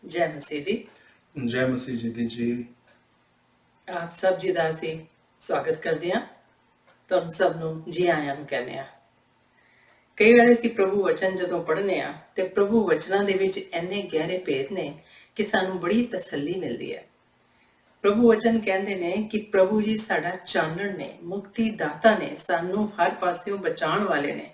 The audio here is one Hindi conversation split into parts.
जय मसीह दी। जय मसीह जी ਆਪ ਸਭ ਜੀ ਦਾ ਅਸੀਂ ਸਵਾਗਤ ਕਰਦੇ ਹਾਂ। ਤੁਹਾਨੂੰ ਸਭ ਨੂੰ ਜੀ ਆਇਆਂ ਨੂੰ ਕਹਿੰਦੇ ਹਾਂ। ਕਈ ਵਾਰ ਅਸੀਂ ਪ੍ਰਭੂ ਵਚਨ ਜਦੋਂ ਪੜ੍ਹਨੇ ਆ ਤੇ ਪ੍ਰਭੂ ਵਚਨਾਂ ਦੇ ਵਿੱਚ ਇੰਨੇ ਗਹਿਰੇ ਭੇਦ ਨੇ ਕਿ ਸਾਨੂੰ ਬੜੀ ਤਸੱਲੀ ਮਿਲਦੀ ਹੈ। ਪ੍ਰਭੂ ਵਚਨ ਕਹਿੰਦੇ ਨੇ ਕਿ ਪ੍ਰਭੂ ਜੀ ਸਾਡਾ ਚਾਨਣ ਨੇ, ਮੁਕਤੀ ਦਾਤਾ ਨੇ, ਸਾਨੂੰ ਹਰ ਪਾਸਿਓਂ ਬਚਾਉਣ ਵਾਲੇ ਨੇ,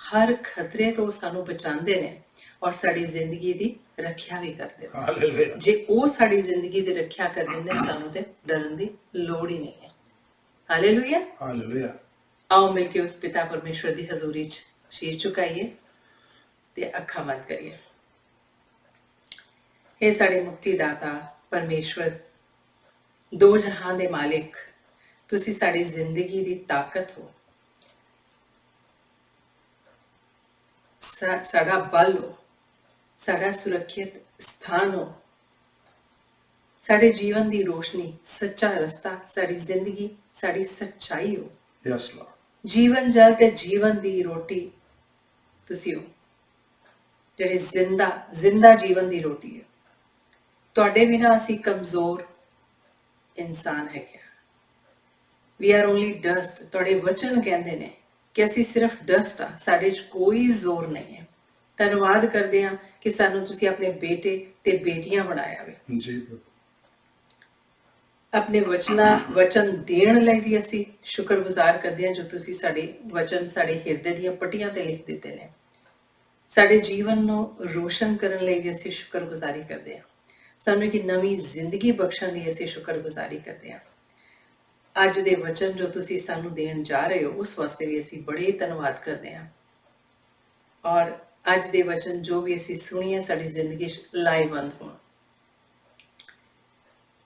ਹਰ ਖਤਰੇ ਤੋਂ ਸਾਨੂੰ ਬਚਾਉਂਦੇ ਨੇ ਔਰ ਸਾਡੀ ਜ਼ਿੰਦਗੀ ਦੀ ਰੱਖਿਆ ਵੀ ਕਰਦੇ ਨੇ। हालेलुया ਜੇ ਉਹ ਸਾਡੀ ਜ਼ਿੰਦਗੀ ਦੀ ਰੱਖਿਆ ਕਰਦੇ ਨੇ ਸਾਨੂੰ ਤੇ ਡਰਨ ਦੀ ਲੋੜ ਹੀ ਨਹੀਂ ਹੈ। ਹਾਲੇਲੂਇਆ। हालेलुया ਆਓ ਮਿਲ ਕੇ ਉਸ ਪਿਤਾ ਪਰਮੇਸ਼ਵਰ ਦੀ ਹਜ਼ੂਰੀ 'ਚ ਸ਼ੀਸ਼ ਝੁਕਾਈਏ ਤੇ ਅੱਖਾਂ ਬੰਦ ਕਰੀਏ। ਇਹ ਸਾਡੇ ਮੁਕਤੀ ਦਾਤਾ ਪਰਮੇਸ਼ਵਰ, ਦੋ ਜਹਾਨ ਦੇ ਮਾਲਿਕ, ਤੁਸੀਂ ਸਾਡੀ ਜ਼ਿੰਦਗੀ ਦੀ ਤਾਕਤ ਹੋ, ਸਾਡਾ ਬਲ ਹੋ, ਸਾਡਾ ਸੁਰੱਖਿਅਤ ਸਥਾਨ ਹੋ, ਸਾਡੇ ਜੀਵਨ ਦੀ ਰੋਸ਼ਨੀ, ਸੱਚਾ ਰਸਤਾ, ਸਾਡੀ ਜ਼ਿੰਦਗੀ, ਸਾਡੀ ਸੱਚਾਈ ਹੋ, यस लॉर्ड ਜੀਵਨ ਜਲ ਤੇ ਜੀਵਨ ਦੀ ਰੋਟੀ ਤੁਸੀਂ ਹੋ, ਜਿਹੜੇ ਜ਼ਿੰਦਾ ਜੀਵਨ ਦੀ ਰੋਟੀ ਹੈ। ਤੁਹਾਡੇ ਬਿਨਾਂ ਅਸੀਂ ਕਮਜ਼ੋਰ ਇਨਸਾਨ ਹੈਗੇ ਆ। We are only dust. ਤੁਹਾਡੇ ਵਚਨ ਕਹਿੰਦੇ ਨੇ ਕਿ ਅਸੀਂ ਸਿਰਫ ਡਸਟ ਆ, ਸਾਡੇ 'ਚ ਕੋਈ ਜ਼ੋਰ ਨਹੀਂ ਹੈ। ਧੰਨਵਾਦ ਕਰਦੇ ਹਾਂ ਕਿ ਸਾਨੂੰ ਤੁਸੀਂ ਆਪਣੇ ਬੇਟੇ ਤੇ ਬੇਟੀਆਂ ਬਣਾਇਆ ਵੇ। जी प्रभु ਆਪਣੇ ਵਚਨ ਦੇਣ ਲਈ ਵੀ ਅਸੀਂ ਸ਼ੁਕਰਗੁਜ਼ਾਰ ਕਰਦੇ ਹਾਂ ਜੋ ਤੁਸੀਂ ਸਾਡੇ ਵਚਨ ਸਾਡੇ ਹਿਰਦੇ ਦੀਆਂ ਪੱਟੀਆਂ ਤੇ ਲਿਖ ਦਿੱਤੇ ਨੇ। ਸਾਡੇ ਜੀਵਨ ਨੂੰ ਰੋਸ਼ਨ ਕਰਨ ਲਈ ਵੀ ਅਸੀਂ ਸ਼ੁਕਰਗੁਜ਼ਾਰੀ ਕਰਦੇ ਹਾਂ। ਸਾਨੂੰ ਇੱਕ ਨਵੀਂ ਜ਼ਿੰਦਗੀ ਬਖਸ਼ਣ ਲਈ ਅਸੀਂ ਸ਼ੁਕਰਗੁਜ਼ਾਰੀ ਕਰਦੇ ਹਾਂ। ਅੱਜ ਦੇ ਵਚਨ ਜੋ ਤੁਸੀਂ ਸਾਨੂੰ ਦੇਣ ਜਾ ਰਹੇ ਹੋ ਉਸ ਵਾਸਤੇ ਵੀ ਅਸੀਂ ਬੜੇ ਧੰਨਵਾਦ ਕਰਦੇ ਹਾਂ। ਔਰ ਅੱਜ ਦੇ ਵਚਨ ਜੋ ਵੀ ਅਸੀਂ ਸੁਣੀਏ ਸਾਡੀ ਜ਼ਿੰਦਗੀ 'ਚ ਲਾਹੇਵੰਦ ਹੋਣ।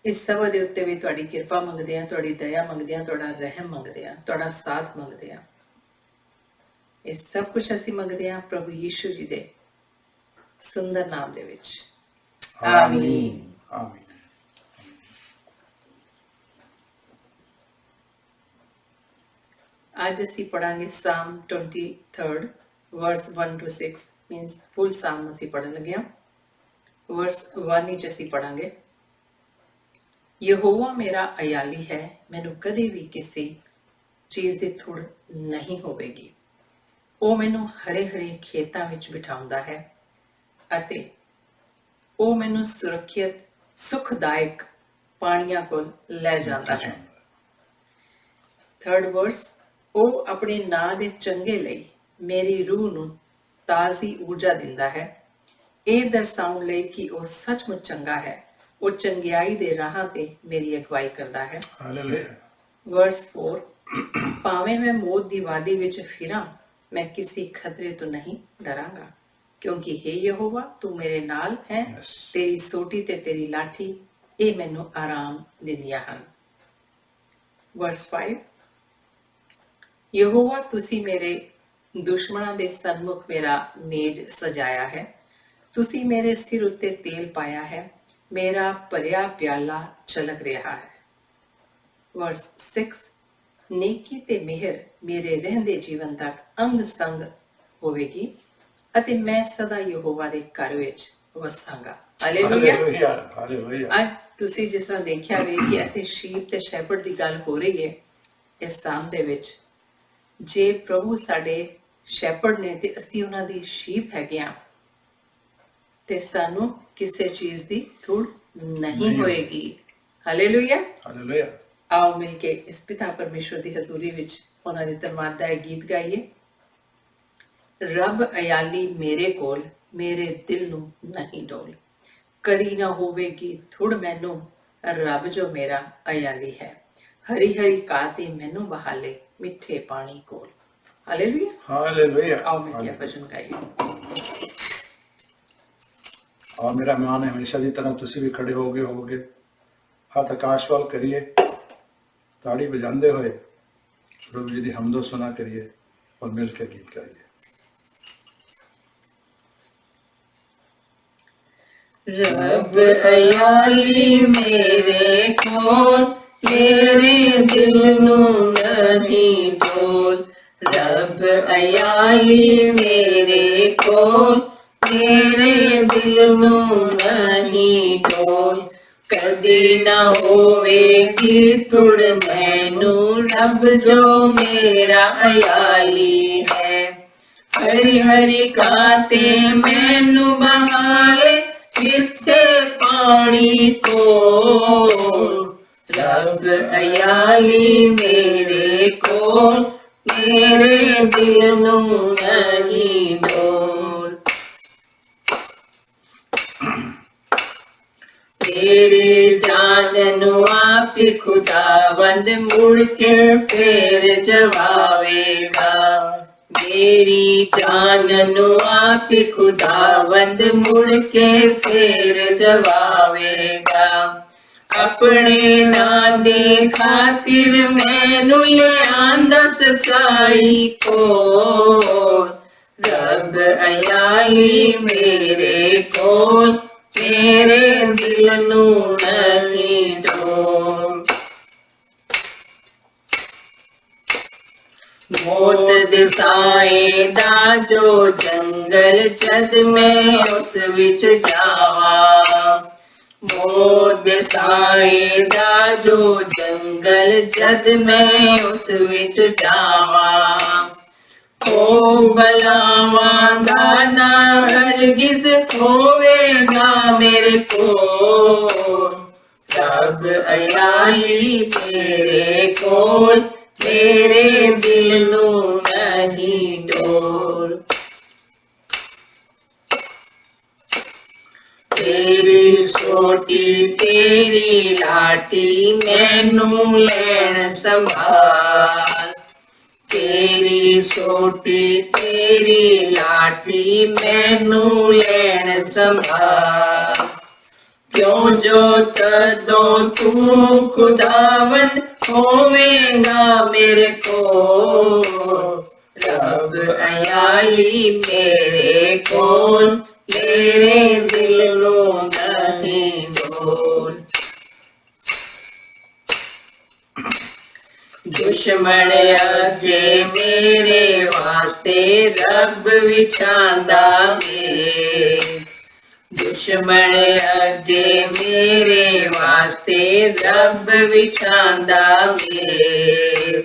ਇਸ ਸਭ ਦੇ ਉੱਤੇ ਵੀ ਤੁਹਾਡੀ ਕਿਰਪਾ ਮੰਗਦੇ ਹਾਂ, ਤੁਹਾਡੀ ਦਇਆ ਮੰਗਦੇ ਹਾਂ, ਤੁਹਾਡਾ ਰਹਿਮ ਮੰਗਦੇ ਹਾਂ, ਤੁਹਾਡਾ ਸਾਥ ਮੰਗਦੇ ਹਾਂ। ਇਹ ਸਭ ਕੁਝ ਅਸੀਂ ਮੰਗਦੇ ਹਾਂ ਪ੍ਰਭੂ ਯੀਸ਼ੂ ਜੀ ਦੇ ਸੁੰਦਰ ਨਾਮ ਦੇ ਵਿੱਚ। ਆਮੀਨ। आमीन ਅੱਜ ਅਸੀਂ ਪੜਾਂਗੇ ਸਾਮ 23 ਵਰਸ 1 to 6 ਮੀਨਸ ਫੁੱਲ ਸਾਮ ਅਸੀਂ ਪੜਨ ਲੱਗੇ ਹਾਂ। ਵਰਸ 1 ਵਿੱਚ ਅਸੀਂ ਪੜਾਂਗੇ, ਯਹੋਵਾ ਮੇਰਾ ਅਯਾਲੀ ਹੈ, ਮੈਨੂੰ ਕਦੇ ਵੀ ਕਿਸੇ ਚੀਜ਼ ਦੀ ਥੁੜ ਨਹੀਂ ਹੋਵੇਗੀ। ਉਹ ਮੈਨੂੰ ਹਰੇ ਹਰੇ ਖੇਤਾਂ ਵਿੱਚ ਬਿਠਾਉਂਦਾ ਹੈ ਅਤੇ ਉਹ ਮੈਨੂੰ ਸੁਰੱਖਿਅਤ ਸੁਖਦਾਇਕ ਪਾਣੀਆਂ ਕੋਲ ਲੈ ਜਾਂਦਾ ਹੈ। 3rd ਵਰਸ, ਉਹ ਆਪਣੇ ਨਾਂ ਦੇ ਚੰਗੇ ਲਈ ਮੇਰੀ ਰੂਹ ਨੂੰ ਤਾਜ਼ੀ ਊਰਜਾ ਦਿੰਦਾ ਹੈ, ਇਹ ਦਰਸਾਉਣ ਲਈ ਕਿ ਉਹ ਸੱਚਮੁੱਚ ਚੰਗਾ ਹੈ। ਉਹ ਚੰਗਿਆਈ ਦੇ ਰਾਹਾਂ ਤੇ ਮੇਰੀ ਅਗਵਾਈ ਕਰਦਾ ਹੈ। हालेलुया ਵਰਸ 4, ਭਾਵੇਂ ਮੈਂ ਮੌਤ ਦੀ ਵਾਦੀ ਵਿੱਚ ਫਿਰਾਂ, ਮੈਂ ਕਿਸੇ ਖਤਰੇ ਤੋਂ ਨਹੀਂ ਡਰਾਂਗਾ, ਕਿਉਂਕਿ ਹੇ ਯਹੋਵਾ ਤੂੰ ਮੇਰੇ ਨਾਲ ਹੈ। Yes. ਤੇਰੀ ਸੋਟੀ ਤੇ ਤੇਰੀ ਲਾਠੀ ਇਹ ਮੈਨੂੰ ਆਰਾਮ ਦਿੰਦੀਆਂ ਹਨ। ਵਰਸ 5, ਯਹੋਵਾ ਤੁਸੀਂ ਮੇਰੇ ਦੁਸ਼ਮਣਾਂ ਦੇ ਸਨਮੁਖ ਮੇਰਾ ਮੇਜ਼ ਸਜਾਇਆ ਹੈ। ਤੁਸੀਂ ਮੇਰੇ ਸਿਰ ਉੱਤੇ ਤੇਲ ਪਾਇਆ ਹੈ, ਮੇਰਾ ਭਰਿਆ ਪਿਆਲਾ ਛਲਕ ਰਿਹਾ ਹੈ। ਵਰਸ 6, ਨੇਕੀ ਤੇ ਮਿਹਰ ਮੇਰੇ ਰਹਿੰਦੇ ਜੀਵਨ ਤੱਕ ਅੰਗ ਸੰਗ ਹੋਵੇਗੀ ਅਤੇ ਮੈਂ ਸਦਾ ਯਹੋਵਾ ਦੇ ਘਰ ਵਿੱਚ ਵਸਾਂਗਾ। ਹਾਲੇਲੂਇਆ। हालेलुया हालेलुया ਅੱਜ ਤੁਸੀਂ ਜਿਸ ਤਰ੍ਹਾਂ ਦੇਖਿਆ ਵੇ ਕਿ ਇੱਥੇ ਸ਼ੀਪ ਤੇ ਸ਼ੈਪਰਡ ਦੀ ਗੱਲ ਹੋ ਰਹੀ ਹੈ ਇਸ ਸਾਮ ਦੇ ਵਿੱਚ। ਜੇ ਪ੍ਰਭੂ ਸਾਡੇ ਸ਼ੈਪਰਡ ਨੇ ਤੇ ਅਸੀਂ ਉਹਨਾਂ ਦੀ ਸ਼ੀਪ ਹੈਗੇ ਆ ਤੇ ਸਾਨੂੰ ਕਿਸੇ ਚੀਜ਼ ਦੀ ਥੁੜ ਨਹੀਂ ਹੋਏਗੀ। ਹਾਲੇਲੂਇਆ। हालेलुया ਆਓ ਮਿਲ ਕੇ ਇਸ ਪਿਤਾ ਪਰਮੇਸ਼ਵਰ ਦੀ ਹਜ਼ੂਰੀ ਵਿੱਚ ਉਹਨਾਂ ਦੇ ਧੰਨਵਾਦ ਦਾ ਇਹ ਗੀਤ ਗਾਈਏ। ਰੱਬ ਅਯਾਲੀ ਮੇਰੇ ਕੋਲ, ਮੇਰੇ ਦਿਲ ਨੂੰ ਨਹੀਂ ਡੋਲ, ਕਦੀ ਨਾ ਹੋਵੇਗੀ ਥੁੜ ਮੈਨੂੰ, ਰੱਬ ਜੋ ਮੇਰਾ ਅਯਾਲੀ ਹੈ। ਹਰੀ ਹਰੀ ਘਾਹ ਤੇ ਮੈਨੂੰ ਬਹਾਲੇ, ਮਿੱਠੇ ਪਾਣੀ ਕੋਲ। ਹਾਲੇਲੂਇਆ। हालेलुया ਆਓ ਮਿਲ ਕੇ ਭਜਨ ਗਾਈਏ। और मेरा मान है हमेशा की तरह तुसी भी खड़े होगे हाथ आकाश वाल करिए, ताड़ी बजाते हुए प्रभु जी की हमदो सुना करिए और मिल के गीत गाइए। रब अयाली मेरे कोल, मेरे दिल नू नहीं डोल। रब अयाली मेरे कोल, मेरे दिल नू नहीं डोल कदी ना होवेगी तुड़ मैनू रब जो मेरा अयाली है हरी हरी काते मैनू बहाले जिथे पानी को रब अयाली मेरे को मेरे दिल नू नहीं डोल तेरी जाननु आप खुदावंद मुड़ के फिर जवावेगा मेरी जाननु आप खुदावंद मुड़ के फिर जवावेगा अपने ना दे खातिर मैनू ले आंदा सच्चाई को रब अयाली मेरे कोल मेरे दिल नू नहीं डोल मौत दे साए दा जो जंगल जद मैं उस विच जावा मौत दे साए दा जो जंगल जद मैं उस विच जावा ओ बलावां दा ना हरगिज़ होवेगा मेरे को रब अयाली मेरे कोल मेरे दिल नू नहीं डोल तेरी सोटी तेरी लाटी मैनू लैन संभाल तेरी सोटी तेरी लाटी मैनू लैन संभाल क्यों जो तदों तू खुदावन होवेगा मेरे को रब अयाली मेरे कोल मेरे दिल नू नहीं डोल दुश्मन अगे मेरे वास्ते रब विछांदा में दुश्मन अगे मेरे वास्ते रब विछांदा में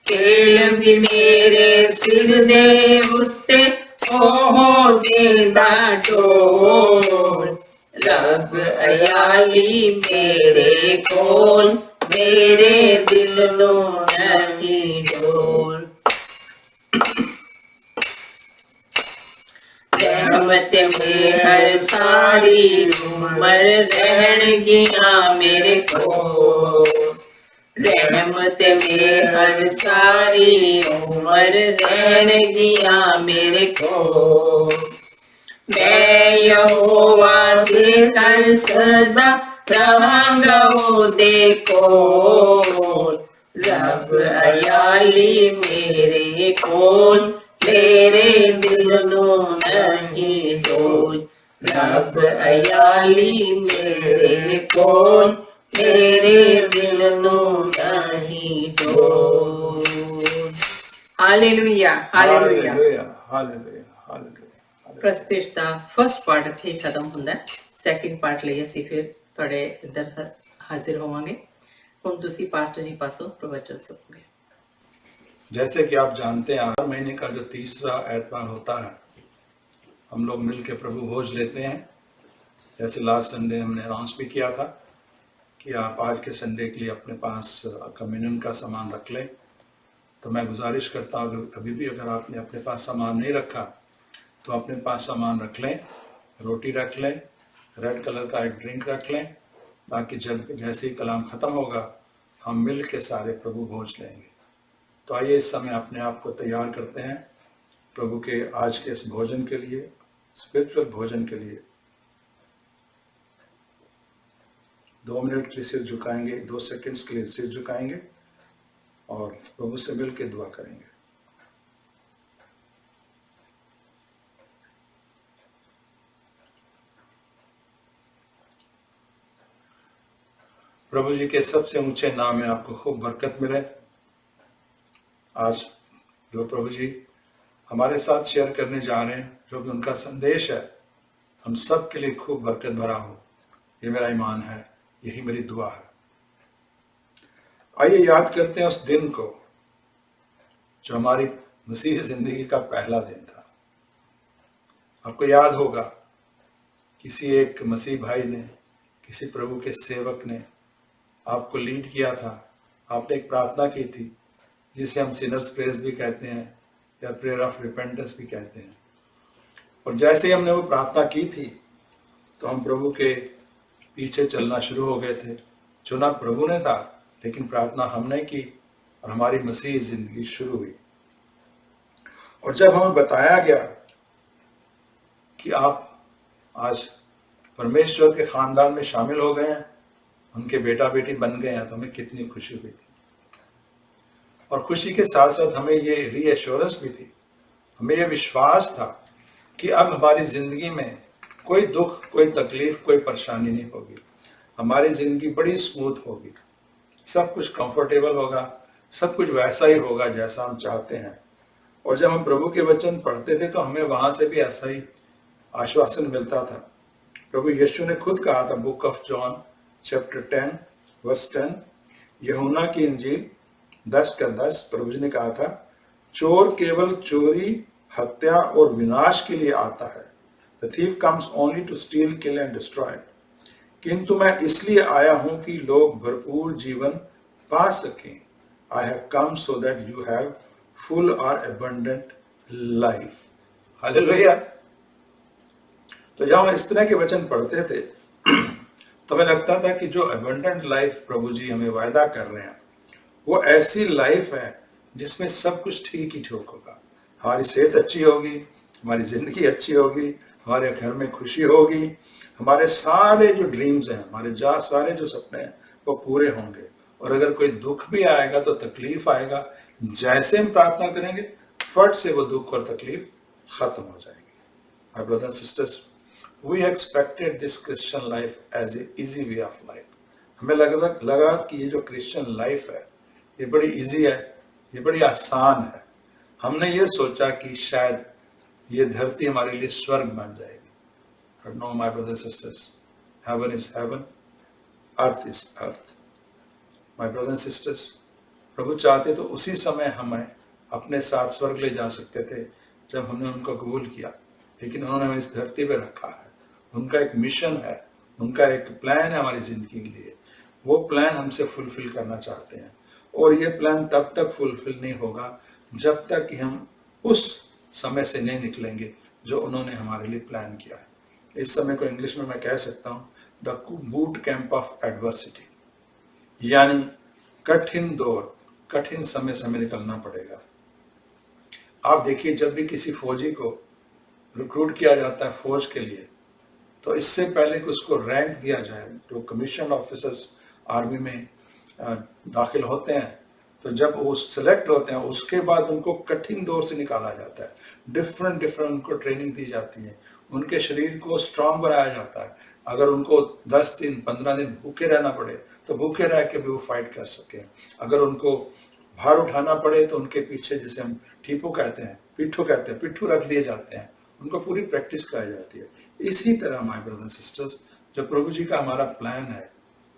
केल भी मेरे सिर दे उत्ते ओहो देंदा डोल रब अयाली मेरे कोल मेरे दिल नू नहीं डोल रहमत में हर सारी उम्र रहन गिया मेरे को रहमत में हर सारी उम्र रहन गिया मेरे को मैं यहोवा दे कर सदा रहांगा वो देखो रब अयाली मेरे कोल मेरे दिल नू नहीं डोल रब अयाली मेरे कोल मेरे दिल नू नहीं डोल हालेलुया हालेलुया हालेलुया हालेलुया प्रस्तेश ਦਾ ਫਸਟ ਪਾਰਟ ਇੱਥੇ ਖਤਮ ਹੁੰਦਾ ਹੈ ਸੈਕਿੰਡ ਪਾਰਟ ਲਈ ਅਸੀਂ ਫਿਰ ਤੁਹਾਡੇ ਇੱਧਰ ਹਾਜ਼ਰ ਹੋਵਾਂਗੇ ਹੁਣ ਤੁਸੀਂ ਪਾਸਟਰ ਜੀ ਪਾਸੋਂ प्रवचन सुनोगे जैसे कि आप जानते हैं हर महीने का जो तीसरा एतवार होता है हम लोग मिल के प्रभु भोज लेते हैं जैसे लास्ट संडे हमने अनाउंस भी किया था कि आप आज के संडे के लिए अपने पास कम्युनियन का सामान रख लें तो मैं गुजारिश करता हूँ अभी भी अगर आपने अपने पास सामान नहीं रखा तो अपने पास सामान रख लें रोटी रख लें रेड कलर का एक ड्रिंक रख लें ताकि जब जैसे ही कलाम ख़त्म होगा हम मिल के सारे प्रभु भोज लेंगे तो आइए इस समय अपने आप को तैयार करते हैं प्रभु के आज के इस भोजन के लिए स्पिरिचुअल भोजन के लिए 2 मिनट के लिए सिर झुकाएंगे 2 सेकंड्स के लिए सिर झुकाएंगे और प्रभु से मिल के दुआ करेंगे। प्रभु जी के सबसे ऊंचे नाम में आपको खूब बरकत मिले। आज जो प्रभु जी हमारे साथ शेयर करने जा रहे हैं, जो कि उनका संदेश है, हम सब के लिए खूब बरकत भरा हो। ये मेरा ईमान है, यही मेरी दुआ है। आइए याद करते हैं उस दिन को जो हमारी मसीह जिंदगी का पहला दिन था। आपको याद होगा, किसी एक मसीह भाई ने, किसी प्रभु के सेवक ने आपको लीड किया था। आपने एक प्रार्थना की थी जिसे हम सिनर्स प्रेयर्स भी कहते हैं या प्रेयर ऑफ रिपेंटेंस भी कहते हैं। और जैसे ही हमने वो प्रार्थना की थी तो हम प्रभु के पीछे चलना शुरू हो गए थे। चुना प्रभु ने था, लेकिन प्रार्थना हमने की और हमारी मसीह जिंदगी शुरू हुई। और जब हमें बताया गया कि आप आज परमेश्वर के खानदान में शामिल हो गए हैं, उनके बेटा बेटी बन गए हैं, तो हमें कितनी खुशी हुई थी। और खुशी के साथ साथ हमें ये रीएश्योरेंस भी थी, हमें ये विश्वास था कि अब हमारी जिंदगी में कोई दुख, कोई तकलीफ, कोई परेशानी नहीं होगी। हमारी जिंदगी बड़ी स्मूथ होगी, सब कुछ कंफर्टेबल होगा, सब कुछ वैसा ही होगा जैसा हम चाहते हैं। और जब हम प्रभु के वचन पढ़ते थे तो हमें वहां से भी ऐसा ही आश्वासन मिलता था। प्रभु यीशु ने खुद कहा था, book of John chapter 10 verse 10, यूहन्ना की इंजील 10:10, प्रभु जी ने कहा था, चोर केवल चोरी, हत्या और विनाश के लिए आता है। The thief comes only to steal, kill and destroy. किंतु मैं इसलिए आया हूं कि लोग भरपूर जीवन पा सकें। I have come so that you have full और अबंडेंट लाइफ। हालेलुया। तो जब हम इस तरह के वचन पढ़ते थे तो हमें लगता था कि जो अबंडेंट लाइफ प्रभु जी हमें वायदा कर रहे हैं, वो ऐसी लाइफ है जिसमें सब कुछ ठीक ही ठीक होगा। हमारी सेहत अच्छी होगी, हमारी जिंदगी अच्छी होगी, हमारे घर में खुशी होगी, हमारे सारे जो ड्रीम्स हैं, हमारे सारे जो सपने हैं, वो पूरे होंगे। और अगर कोई दुख भी आएगा तो तकलीफ आएगा, जैसे हम प्रार्थना करेंगे फट से वो दुख और तकलीफ खत्म हो जाएगी। My brothers and sisters, we expected this Christian life as a easy way of life. हमें लगा कि ये जो क्रिश्चियन लाइफ है ये बड़ी इजी है, ये बड़ी आसान है। हमने ये सोचा कि शायद ये धरती हमारे लिए स्वर्ग बन जाएगी। But no, my brothers and sisters, heaven is heaven, earth is earth. My brothers and sisters, प्रभु चाहते तो उसी समय हमें अपने साथ स्वर्ग ले जा सकते थे जब हमने उनको कबूल किया, लेकिन उन्होंने हमें इस धरती पर रखा है। उनका एक मिशन है, उनका एक प्लान है हमारी जिंदगी के लिए। वो प्लान हमसे फुलफिल करना चाहते हैं, और ये प्लान तब तक फुलफिल नहीं होगा जब तक कि हम उस समय से नहीं निकलेंगे जो उन्होंने हमारे लिए प्लान किया है। इस समय को इंग्लिश में मैं कह सकता हूँ the boot camp of adversity, यानी कठिन दौर, कठिन समय से हमें निकलना पड़ेगा। आप देखिए, जब भी किसी फौजी को रिक्रूट किया जाता है फौज के लिए, तो इससे पहले कि उसको रैंक दिया जाए, जो कमीशन ऑफिसर्स आर्मी में दाखिल होते हैं, तो जब वो सिलेक्ट होते हैं उसके बाद उनको कठिन दौर से निकाला जाता है। डिफरेंट उनको ट्रेनिंग दी जाती है, उनके शरीर को स्ट्रांग बनाया जाता है। अगर उनको 10 दिन 15 दिन भूखे रहना पड़े तो भूखे रह के भी वो फाइट कर सके। अगर उनको भार उठाना पड़े तो उनके पीछे, जिसे हम ठीपू कहते हैं, पिट्ठू रख दिए जाते हैं, उनको पूरी प्रैक्टिस कराई जाती है। इसी तरह माय ब्रदर्स एंड सिस्टर्स, जो प्रभु जी का हमारा प्लान है,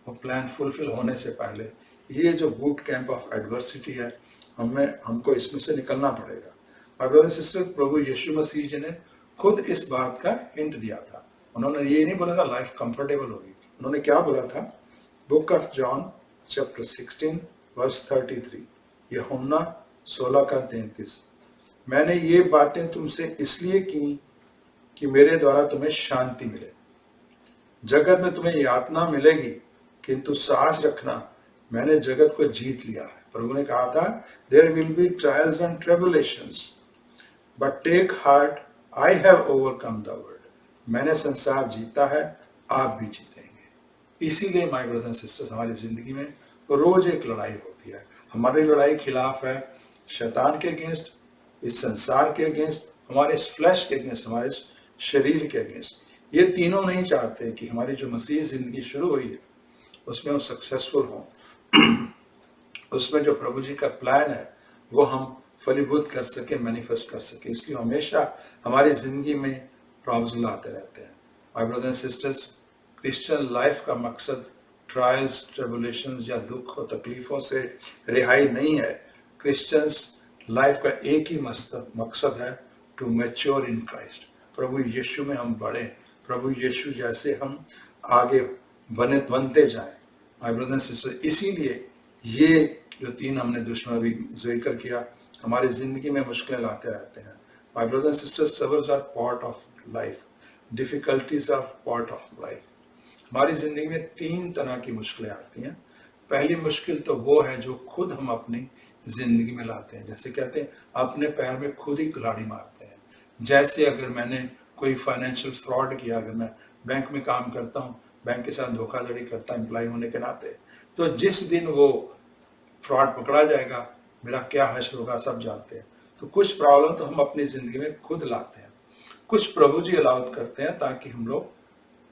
वो प्लान फुलफिल होने से पहले ये जो बूट कैंप ऑफ एडवर्सिटी है, हमको इसमें से निकलना पड़ेगा। माय ब्रदर्स एंड सिस्टर्स, प्रभु यीशु मसीह जी ने खुद इस बात का हिंट दिया था। उन्होंने ये नहीं बोला था लाइफ कंफर्टेबल होगी। उन्होंने क्या बोला था? Book of John chapter 16 verse 33, यूहन्ना 16:33, मैंने ये बातें तुमसे इसलिए की कि मेरे द्वारा तुम्हें शांति मिले। जगत में तुम्हें यातना मिलेगी, किंतु साहस रखना, मैंने जगत को जीत लिया है। प्रभु ने कहा था, there will be trials and tribulations, but take heart, I have overcome the world. मैंने संसार जीता है, आप भी जीतेंगे। इसीलिए माय ब्रदर्स एंड सिस्टर्स, हमारी जिंदगी में रोज एक लड़ाई होती है। हमारी लड़ाई खिलाफ है शैतान के अगेंस्ट, इस संसार के अगेंस्ट, हमारे इस फ्लैश के अगेंस्ट, हमारे इस शरीर के अगेंस्ट। ये तीनों नहीं चाहते कि हमारी जो मसीह जिंदगी शुरू हुई है उसमें हम सक्सेसफुल हों, उसमें जो प्रभु जी का प्लान है वो हम फलीभूत कर सके, मैनिफेस्ट कर सके। इसलिए हमेशा हमारी जिंदगी में प्रॉब्लम्स आते रहते हैं। My brothers and sisters, Christian life का मकसद ट्रायल्स, ट्रिबुलेशंस या दुख और तकलीफों से रिहाई नहीं है। क्रिश्चियंस लाइफ का एक ही मकसद है, टू मैच्योर इन क्राइस्ट। प्रभु यीशु में हम बढ़े, प्रभु यीशु जैसे हम आगे बनते जाएं। माय ब्रदर्स एंड सिस्टर्स, इसीलिए ये जो 3 हमने दुश्मन भी जिक्र किया, हमारी जिंदगी में मुश्किलें लाते रहते हैं। My brothers and sisters, troubles are part of life, difficulties are part of life. हमारी जिंदगी में 3 तरह की मुश्किलें आती हैं। पहली मुश्किल तो वो है जो खुद हम अपनी जिंदगी में लाते हैं। जैसे कहते हैं अपने पैर में खुद ही कुल्हाड़ी मारते हैं। जैसे अगर मैंने कोई फाइनेंशियल फ्रॉड किया, अगर मैं बैंक में काम करता हूँ, बैंक के साथ धोखाधड़ी करता एम्प्लॉय होने के नाते, तो जिस दिन वो फ्रॉड पकड़ा जाएगा, मेरा क्या हश्र होगा सब जानते हैं। तो कुछ प्रॉब्लम तो हम अपनी जिंदगी में खुद लाते हैं, कुछ प्रभु जी अलाउत करते हैं ताकि हम लोग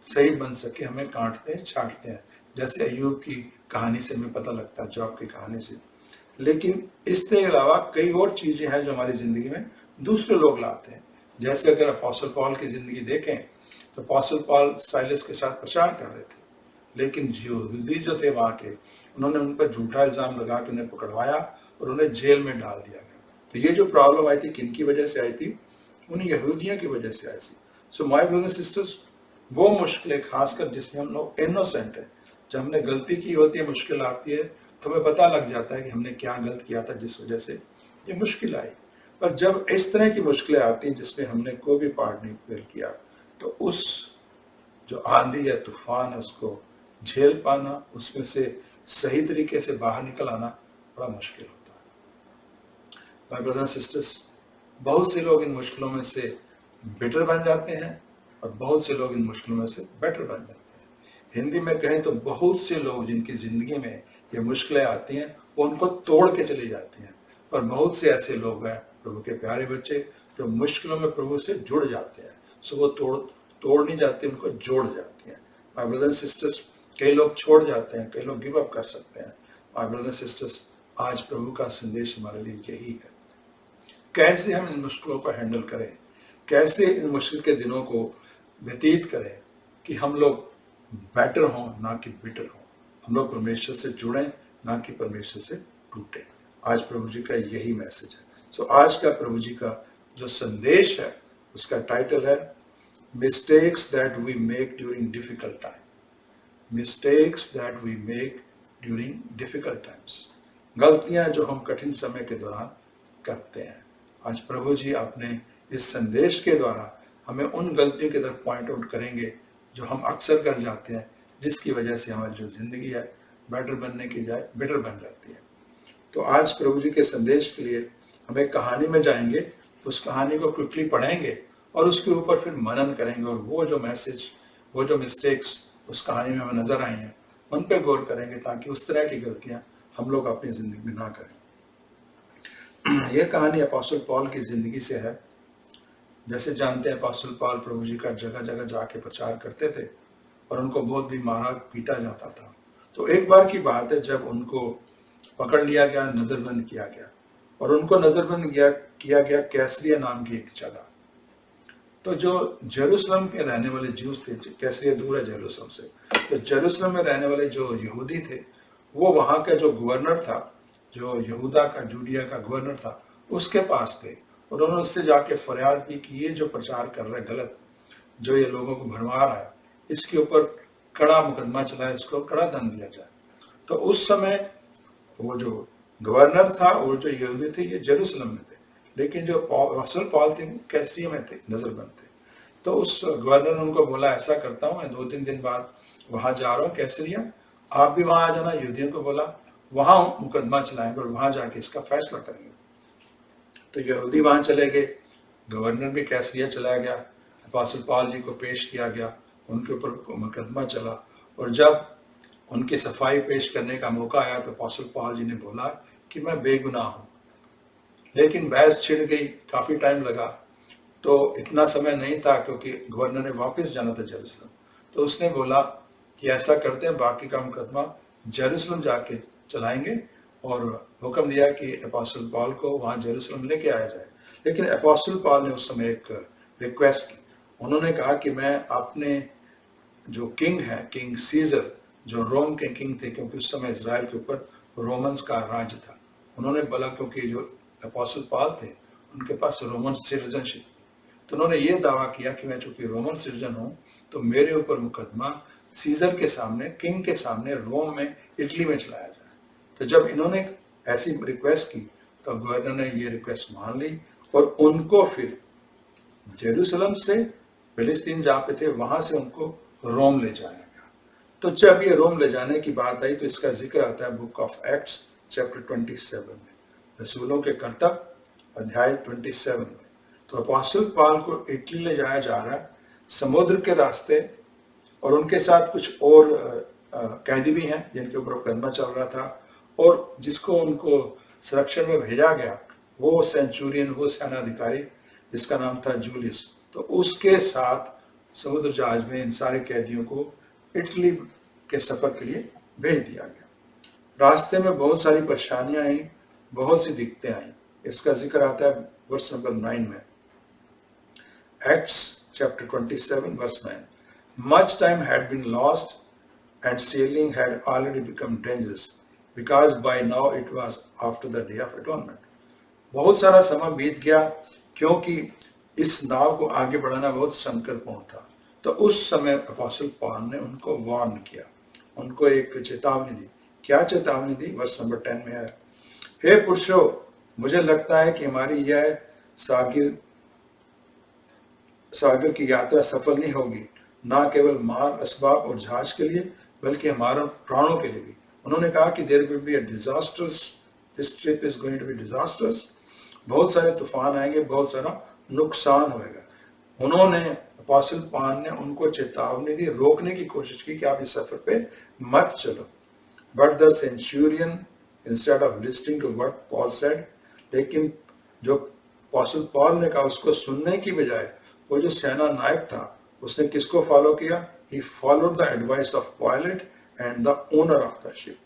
सही बन सके, हमें काटते हैं, छांटते हैं। जैसे अय्यूब की कहानी से हमें पता लगता है, जॉब की कहानी से। लेकिन इसके अलावा कई और चीजें हैं जो हमारी जिंदगी में दूसरे लोग लाते हैं। जैसे अगर अपोस्टल पॉल की जिंदगी देखें तो अपोस्टल पॉल साइलस के साथ प्रचार कर रहे थे, लेकिन यहूदी जो थे वहां के, उन्होंने उन पर झूठा इल्जाम लगा के उन्हें पकड़वाया और उन्हें जेल में डाल दिया गया। तो ये जो प्रॉब्लम आई थी, किनकी वजह से आई थी? उन यहूदियों की वजह से आई थी। सो माय ब्रदर्स एंड सिस्टर्स, वो मुश्किलें खासकर जिसमें हम लोग इनोसेंट है, जब हमने गलती की होती है, मुश्किल आती है, तो हमें पता लग जाता है कि हमने क्या गलत किया था जिस वजह से ये मुश्किल आई। पर जब इस तरह की मुश्किलें आती हैं जिसमें हमने कोई भी पार्ट नहीं प्ले किया, तो उस जो आंधी या तूफान है उसको झेल पाना, उसमें से सही तरीके से बाहर निकल आना बड़ा मुश्किल होता है। माय ब्रदर्स एंड सिस्टर्स, बहुत से लोग इन मुश्किलों में से बेटर बन जाते हैं और बहुत से लोग इन मुश्किलों में से बेटर बन जाते हैं। हिंदी में कहें तो बहुत से लोग जिनकी जिंदगी में ये मुश्किलें आती हैं वो उनको तोड़ के चली जाती हैं, और बहुत से ऐसे लोग हैं प्रभु के प्यारे बच्चे जो मुश्किलों में प्रभु से जुड़ जाते हैं। सो वो तोड़ नहीं जाते, उनको जोड़ जाती हैं। माय ब्रदर्स एंड सिस्टर्स, कई लोग छोड़ जाते हैं, कई लोग गिव अप कर सकते हैं। माय ब्रदर्स एंड सिस्टर्स, आज प्रभु का संदेश हमारे लिए यही है, कैसे हम इन मुश्किलों को हैंडल करें, कैसे इन मुश्किल के दिनों को व्यतीत करें कि हम लोग बेटर हों ना कि बिटर हों, हम लोग परमेश्वर से जुड़ें ना कि परमेश्वर से टूटें। आज प्रभु जी का यही मैसेज है। सो आज का प्रभु जी का जो संदेश है उसका टाइटल है mistakes that we make during difficult time. Mistakes that we make during difficult times, गलतियां जो हम कठिन समय के दौरान करते हैं। आज प्रभु जी अपने इस संदेश के द्वारा हमें उन गलतियों की तरफ पॉइंट आउट करेंगे जो हम अक्सर कर जाते हैं, जिसकी वजह से हमारी जो जिंदगी है बेटर बनने की जाए बिटर बन जाती है। तो आज प्रभु जी के संदेश के लिए हम एक कहानी में जाएंगे, उस कहानी को क्विकली पढ़ेंगे और उसके ऊपर फिर मनन करेंगे, और वो जो मैसेज, वो जो मिस्टेक्स उस कहानी में हमें नजर आई हैं उन पर गौर करेंगे, ताकि उस तरह की गलतियां हम लोग अपनी जिंदगी में ना करें। यह कहानी अपोस्टल पॉल की जिंदगी से है। जैसे जानते हैं अपोस्टल पॉल प्रभु जी का जगह जगह जाके प्रचार करते थे और उनको बहुत भी मारा पीटा जाता था। तो एक बार की बात है जब उनको पकड़ लिया गया, नजरबंद किया गया, और उनको नजरबंद किया गया कैसरिया नाम की एक जगह। तो जो जेरूसलम के रहने वाले ज्यूस थे, कैसरिया दूर है जेरूसलम से, तो जेरूसलम में रहने वाले जो यहूदी थे वो वहां का जो गवर्नर था, जो यहूदा का, जूडिया का गवर्नर था, उसके पास गए और उन्होंने उससे जाके फरियाद की कि ये जो प्रचार कर रहा है गलत, जो ये लोगों को भरमा रहा है, इसके ऊपर कड़ा मुकदमा चलाए, इसको कड़ा दंड दिया जाए। तो उस समय वो जो गवर्नर था और जो यहूदी थे ये जेरूसलम में थे, लेकिन जो अपोस्टल पॉल थे कैसरिया में थे, नजरबंद थे। तो उस गवर्नर ने उनको बोला ऐसा करता हूँ, मैं 2-3 दिन बाद वहां जा रहा हूँ कैसरिया, आप भी वहां आ जाना। यहूदियों को बोला वहां मुकदमा चलाएंगे और वहां जाके इसका फैसला करेंगे। तो यहूदी वहां चले गए, गवर्नर भी कैसरिया चला गया, अपोस्टल पॉल जी को पेश किया गया, उनके ऊपर मुकदमा चला, और जब उनकी सफाई पेश करने का मौका आया तो अपोस्टल पॉल जी ने बोला कि मैं बेगुनाह हूं। लेकिन बहस छिड़ गई, काफी टाइम लगा, तो इतना समय नहीं था क्योंकि गवर्नर ने वापस जाना था जेरूसलम। तो उसने बोला कि ऐसा करते हैं, बाकी का मुकदमा जेरूसलम जाके चलाएंगे और हुक्म दिया कि अपोस्टल पॉल को वहां जेरूसलम लेके आया जाए। लेकिन अपोस्टल पॉल ने उस समय एक रिक्वेस्ट की। उन्होंने कहा कि मैं अपने जो किंग है, किंग सीजर, जो रोम के किंग थे, क्योंकि उस समय इजराइल के ऊपर रोमन्स का राज्य था, उन्होंने बोला क्योंकि जो अपोस्टल पॉल थे उनके पास रोमन सिटीजनशिप, तो उन्होंने ये दावा किया कि मैं चूंकि रोमन सिटीजन हूँ तो मेरे ऊपर मुकदमा सीजर के सामने, किंग के सामने रोम में, इटली में चलाया जाए। तो जब इन्होंने ऐसी रिक्वेस्ट की तो गवर्नर ने ये रिक्वेस्ट मान ली और उनको फिर जेरूसलम से, फिलिस्तीन जहाँ पे थे वहां से उनको रोम ले जाया गया। तो जब ये रोम ले जाने की बात आई तो इसका जिक्र आता है बुक ऑफ एक्ट्स चैप्टर 27 में, रसूलों के करतब अध्याय 27 में। तो अपोस्टल पॉल को इटली ले जाया जा रहा है समुद्र के रास्ते, और उनके साथ कुछ और कैदी भी हैं जिनके ऊपर मुकदमा चल रहा था, और जिसको उनको संरक्षण में भेजा गया वो सेंचुरियन, वो सेनाधिकारी जिसका नाम था जूलियस। तो उसके साथ समुद्र जहाज में इन सारे कैदियों को इटली के सफर के लिए भेज दिया गया। रास्ते में बहुत सारी परेशानियां आई, बहुत सी दिक्कतें आई। इसका जिक्र आता है वर्स नंबर 9 में, Acts chapter 27 verse 9। Much time had been lost and sailing had already become dangerous because by now it was after the day of atonement. बहुत सारा समय बीत गया क्योंकि इस नाव को आगे बढ़ाना बहुत संकटपूर्ण था। तो उस समय अपोस्टल पॉल ने उनको वार्न किया, उनको एक चेतावनी दी। क्या चेतावनी दी? वर्स नंबर 10 में है, हे पुरुषों, मुझे लगता है कि हमारी यह सागर की यात्रा सफल नहीं होगी, ना केवल माल असबाब और जहाज के लिए बल्कि हमारे प्राणों के लिए भी। उन्होंने कहा कि there will be a disasters, this trip is going to be disasters. बहुत सारे तूफान आएंगे, बहुत सारा नुकसान होएगा। उन्होंने, अपोस्टल पॉल ने उनको चेतावनी दी, रोकने की कोशिश की कि आप इस सफर पे मत चलो। But the centurion instead of listening to what Paul said, लेकिन जो अपोस्टल पॉल ने कहा उसको सुनने की बजाय वो जो सेना नायक था उसने किसको फॉलो किया? He followed the advice of pilot and the owner of the ship.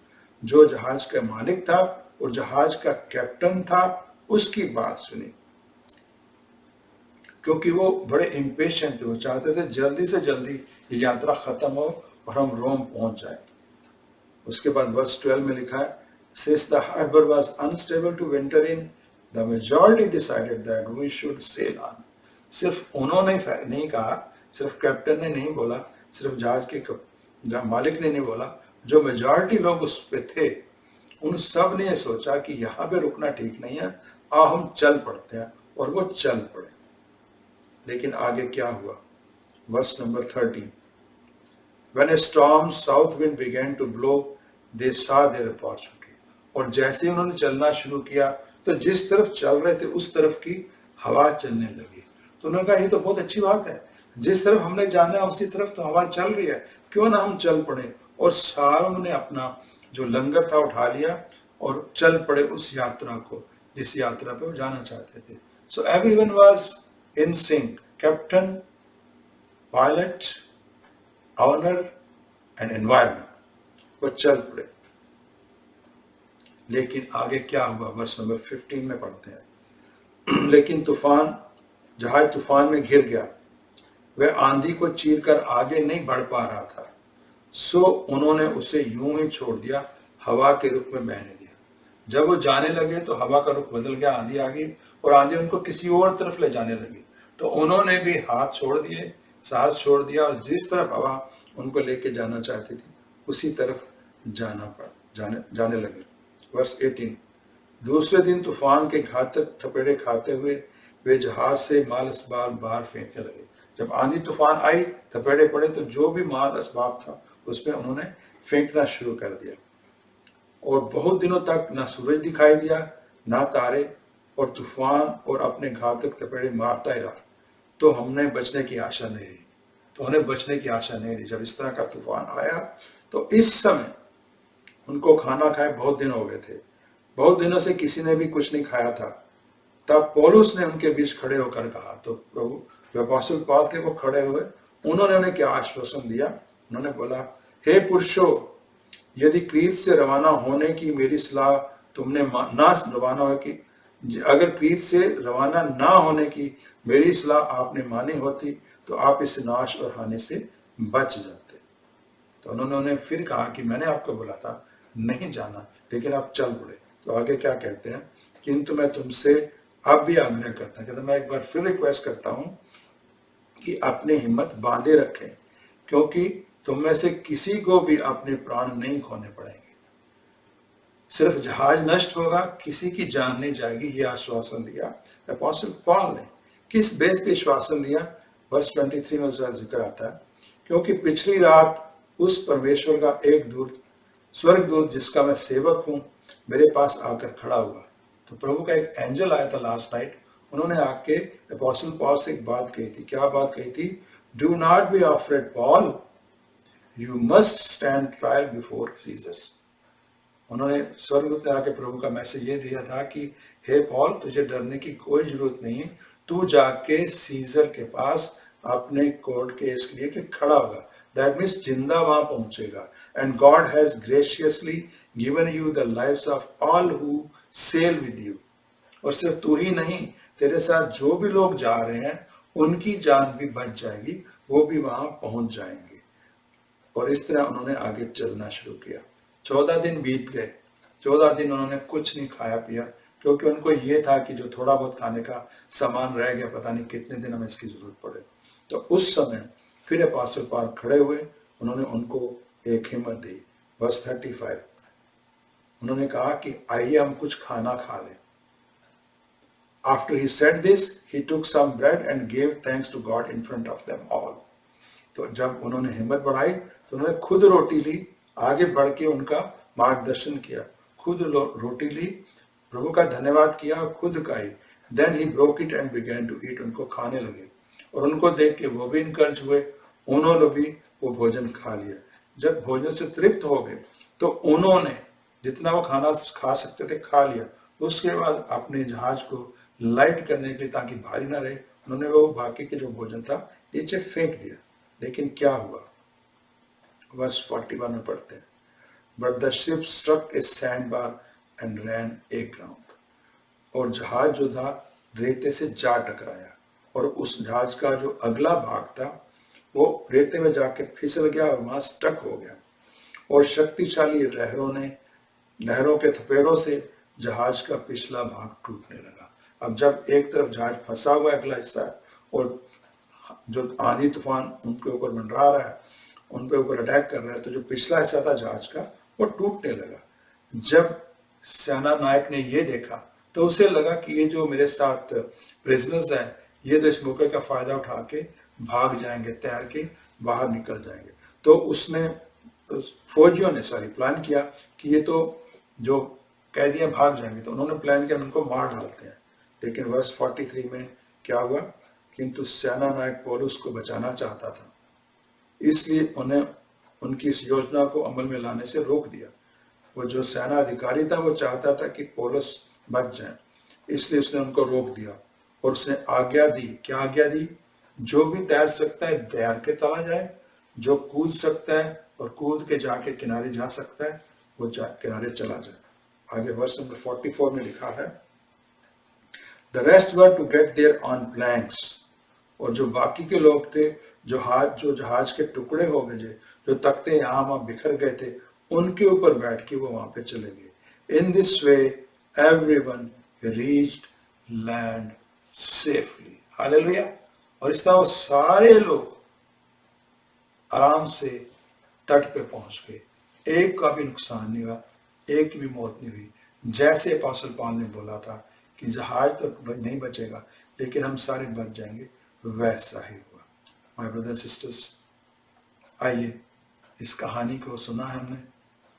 जो जहाज का मालिक था और जहाज का कैप्टन था उसकी बात सुनी, क्योंकि वो बड़े इम्पेशेंट थे। वो चाहते थे जल्दी से जल्दी ये यात्रा खत्म हो और हम रोम पहुंच जाए। उसके बाद वर्स 12 में लिखा है, since the harbor was unstable to winter in, the majority decided that we should sail on. सिर्फ उन्होंने नहीं कहा, सिर्फ कैप्टन ने नहीं बोला, सिर्फ जहाज के मालिक ने नहीं बोला, जो मेजॉरिटी लोग उस पे थे उन सब ने सोचा कि यहाँ पे रुकना ठीक नहीं है, आओ हम चल पड़ते हैं, और वो चल पड़े। लेकिन आगे क्या हुआ? Verse number 13, When a storm south wind began to blow, they saw their opportunity. और जैसे उन्होंने चलना शुरू किया तो जिस तरफ चल रहे थे उस तरफ की हवा चलने लगी। तो उन्होंने कहा ये तो बहुत अच्छी बात है, जिस तरफ हमने जाना है उसी तरफ तो हवा चल रही है, क्यों ना हम चल पड़े। और सारों ने अपना जो लंगर था उठा लिया और चल पड़े उस यात्रा को, जिस यात्रा पे वो जाना चाहते थे। So everyone was in sync, captain, pilot, owner and environment, वो चल पड़े। लेकिन आगे क्या हुआ? वर्स नंबर 15 में पढ़ते हैं, लेकिन जहाज तूफान में घिर गया, वह आंधी को चीरकर आगे नहीं बढ़ पा रहा था, सो उन्होंने उसे यूं ही छोड़ दिया, हवा के रुख में बहने दिया। जब वो जाने लगे तो हवा का रुख बदल गया, आंधी आ गई और आंधी उनको किसी और तरफ ले जाने लगी। तो उन्होंने भी हाथ छोड़ दिए, सांस छोड़ दिया, और जिस तरफ हवा उनको लेके जाना चाहती थी उसी तरफ जाने लगे। वर्स 18, दूसरे दिन तूफान के घातक थपेड़े खाते हुए वे जहाज से माल असबाब बाहर फेंकने लगे। जब आंधी तूफान आई, थपेड़े पड़े, तो जो भी माल असबाब था उसमें उन्होंने फेंकना शुरू कर दिया। और बहुत दिनों तक ना सूरज दिखाई दिया, ना तारे, और तूफान और अपने घातक थपेड़े मारता ही रहा। तो हमने बचने की आशा नहीं रही, तो उन्हें बचने की आशा नहीं रही। जब इस तरह का तूफान आया तो इस समय उनको खाना खाए बहुत दिन हो गए थे, बहुत दिनों से किसी ने भी कुछ नहीं खाया था। तब पौलुस ने उनके बीच खड़े होकर कहा, तो प्रभु जो अपोस्टल पॉल थे वो खड़े हुए, उन्होंने उन्हें क्या आश्वासन दिया? उन्होंने बोला, हे पुरुषों, यदि क्रीत से रवाना होने की मेरी सलाह तुमने ना रवाना हो कि अगर क्रीत से रवाना ना होने की मेरी सलाह आपने मानी होती तो आप इस नाश और हानि से बच जाते। तो उन्होंने फिर कहा कि मैंने आपको बोला था नहीं जाना, लेकिन आप चल पड़े। तो आगे क्या कहते हैं, किंतु मैं तुमसे अब भी आग्रह करता हूं, कहते मैं एक बार फिर रिक्वेस्ट करता हूं कि अपनी हिम्मत बांधे रखें, क्योंकि तुम में से किसी को भी अपने प्राण नहीं खोने पड़ेंगे। सिर्फ जहाज नष्ट होगा, किसी की जान नहीं जाएगी, ये आश्वासन दिया अपोस्टल पॉल ने। किस बेस पे आश्वासन दिया? वर्स 23 में उसका जिक्र आता है, क्योंकि पिछली रात उस परमेश्वर का एक दूत, स्वर्गदूत जिसका मैं सेवक हूं, मेरे पास आकर खड़ा हुआ। तो प्रभु का एक एंजल आया था लास्ट नाइट, उन्होंने आके अपोस्टल पॉल से एक बात कही थी। क्या बात कही थी? Do not be afraid Paul, you must stand trial before Caesar's. उन्होंने स्वर्गदूत ने आके प्रभु का मैसेज ये दिया था कि हे पॉल, तुझे डरने की कोई जरूरत नहीं है, तू जाके सीजर के पास अपने कोर्ट केस के लिए कि खड़ा होगा। दैट मीन्स जिंदा वहां पहुंचेगा। And God has graciously given you the lives of all who sail with you. और सिर्फ तू ही नहीं, तेरे साथ जो भी लोग जा रहे हैं उनकी जान भी बच जाएगी, वो भी वहां पहुंच जाएंगे। और इस तरह उन्होंने आगे चलना शुरू किया। 14 दिन बीत गए। 14 दिन उन्होंने कुछ नहीं खाया पिया, क्योंकि उनको ये था कि जो थोड़ा बहुत खाने का सामान रह गया, पता नहीं कितने दिन हमें इसकी जरूरत पड़े। तो उस समय फिर अपोस्टल पॉल खड़े हुए, उन्होंने उनको एक हिम्मत दी। वर्स 35 उन्होंने कहा कि आइए हम कुछ खाना खा लें। After he said this, he took some bread and gave thanks to God in front of them all. तो जब उन्होंने हिम्मत बढ़ाई तो उन्होंने खुद रोटी ली, आगे बढ़ के उनका मार्गदर्शन किया, खुद रोटी ली, प्रभु का धन्यवाद किया और खुद खाई। Then he broke it and began to eat. उनको खाने लगे और उनको देख के वो भी इनकरेज हुए, उन्होंने भी वो भोजन खा लिया। जब भोजन से तृप्त हो गए तो उन्होंने जितना वो खाना खा सकते थे खा लिया। उसके बाद अपने जहाज को लाइट करने के लिए, ताकि भारी ना रहे, उन्होंने वो बाकी के जो भोजन था नीचे फेंक दिया। लेकिन क्या हुआ? वर्स 41 में पढ़ते हैं, but the ship struck a sand bar and ran aground. और जहाज जो था रेते से जा टकराया, और उस जहाज का जो अगला भाग था वो रेते में जाके फिसल गया और वहां स्टक हो गया। और शक्तिशाली लहरों के थपेड़ों से जहाज का पिछला भाग टूटने लगा। अब जब एक तरफ जहाज फंसा हुआ है, अगला हिस्सा है, और जो आंधी तूफान उनके ऊपर मंडरा रहा है, उनके ऊपर अटैक कर रहा है, तो जो पिछला हिस्सा था जहाज का वो टूटने लगा। जब सेना नायक ने ये देखा तो उसे लगा कि ये जो मेरे साथ प्रिजनर्स हैं, ये तो इस मौके का फायदा उठा के भाग जाएंगे, तैर के बाहर निकल जाएंगे। तो उसने फौजियों ने प्लान किया कि ये तो जो कैदियां भाग जाएंगे, तो उन्होंने प्लान किया उनको मार डालते हैं। लेकिन वर्स 43 में क्या हुआ? किंतु सेना नायक पौलुस को बचाना चाहता था, इसलिए उन्हें उनकी इस योजना को अमल में लाने से रोक दिया। वो जो सेना अधिकारी था वो चाहता था कि पौलुस बच जाए, इसलिए उसने उनको रोक दिया और उसने आज्ञा दी। क्या आज्ञा दी? जो भी तैर सकता है तैर के चला जाए, जो कूद सकता है और कूद के जाके किनारे जा सकता है वो किनारे चला जाए। आगे वर्स नंबर 44 में लिखा है, the rest were to get there on planks. और जो बाकी के लोग थे, जो जहाज के टुकड़े हो गए, जो तख्ते यहाँ वहां बिखर गए थे, उनके ऊपर बैठ के वो वहां पे चले गए। In this way everyone reached land safely. Hallelujah. और इस तरह वो सारे लोग आराम से तट पे पहुंच गए, एक का भी नुकसान नहीं हुआ, एक की भी मौत नहीं हुई। जैसे अपोस्टल पौल ने बोला था कि जहाज तो नहीं बचेगा लेकिन हम सारे बच जाएंगे, वैसा ही हुआ। माय ब्रदर्स सिस्टर्स, आइए इस कहानी को सुना है हमने,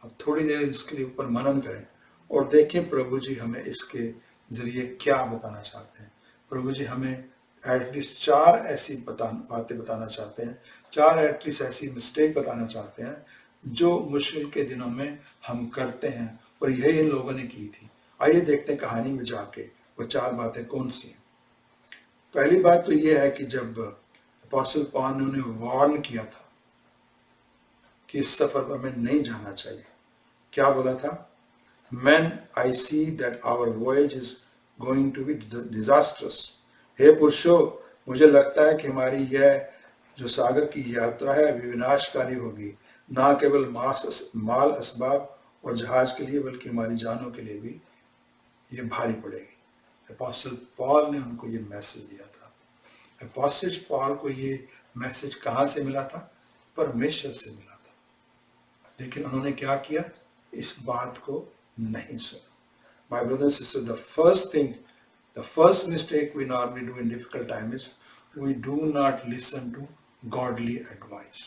अब थोड़ी देर इसके ऊपर मनन करें और देखें प्रभु जी हमें इसके जरिए क्या बताना चाहते हैं। प्रभु जी हमें एटलीस्ट 4 ऐसी बातें बताना चाहते हैं, 4 एटलीस्ट ऐसी मिस्टेक बताना चाहते हैं जो मुश्किल के दिनों में हम करते हैं, और यही इन लोगों ने की थी। आइए देखते हैं कहानी में जाके वो 4 बातें कौन सी हैं। पहली बात तो ये है कि जब अपोस्टल पौल ने उन्हें वार्न किया था कि इस सफर पर हमें नहीं जाना चाहिए, क्या बोला था? Men, I see that our voyage is going to be disastrous. हे पुरुषों, मुझे लगता है कि हमारी यह जो सागर की यात्रा है अभी विनाशकारी होगी, ना केवल माल असबाब और जहाज के लिए बल्कि हमारी जानों के लिए भी ये भारी पड़ेगी। अपोस्टल पॉल ने उनको ये मैसेज दिया था। अपोस्टल पॉल को ये मैसेज कहाँ से मिला था? परमेश्वर से मिला था। लेकिन उन्होंने क्या किया? इस बात को नहीं सुना। My brothers and sisters, the first mistake we normally do in difficult time is we do not listen to godly advice.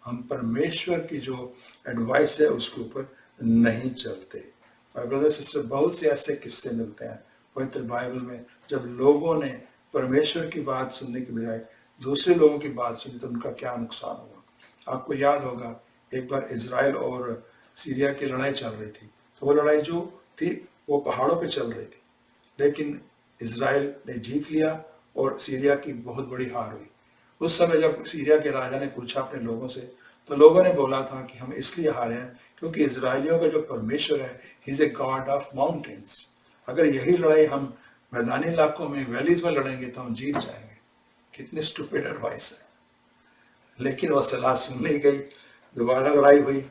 हम परमेश्वर की जो एडवाइस है उसके ऊपर नहीं चलते। My brothers and sisters, बहुत से ऐसे किस्से मिलते हैं पवित्र बाइबल में, जब लोगों ने परमेश्वर की बात सुनने के बजाय दूसरे लोगों की बात सुनी तो उनका क्या नुकसान हुआ। आपको याद होगा, एक बार इजराइल और सीरिया की लड़ाई चल रही थी, तो वो लड़ाई जो थी वो पहाड़ों पे चल रही थी, लेकिन इजराइल ने जीत लिया और सीरिया की बहुत बड़ी हार हुई। उस समय जब सीरिया के राजा ने पूछा अपने लोगों से, तो लोगों ने बोला था कि हम इसलिए हारे हैं क्योंकि इजराइलियों का जो परमेश्वर है, ही is a God of mountains. अगर यही लड़ाई हम मैदानी इलाकों में, वैलीज में लड़ेंगे तो हम जीत जाएंगे। कितनी स्टूपिड एडवाइस है। लेकिन वो सलाह सुन ली गई, दोबारा लड़ाई हुई,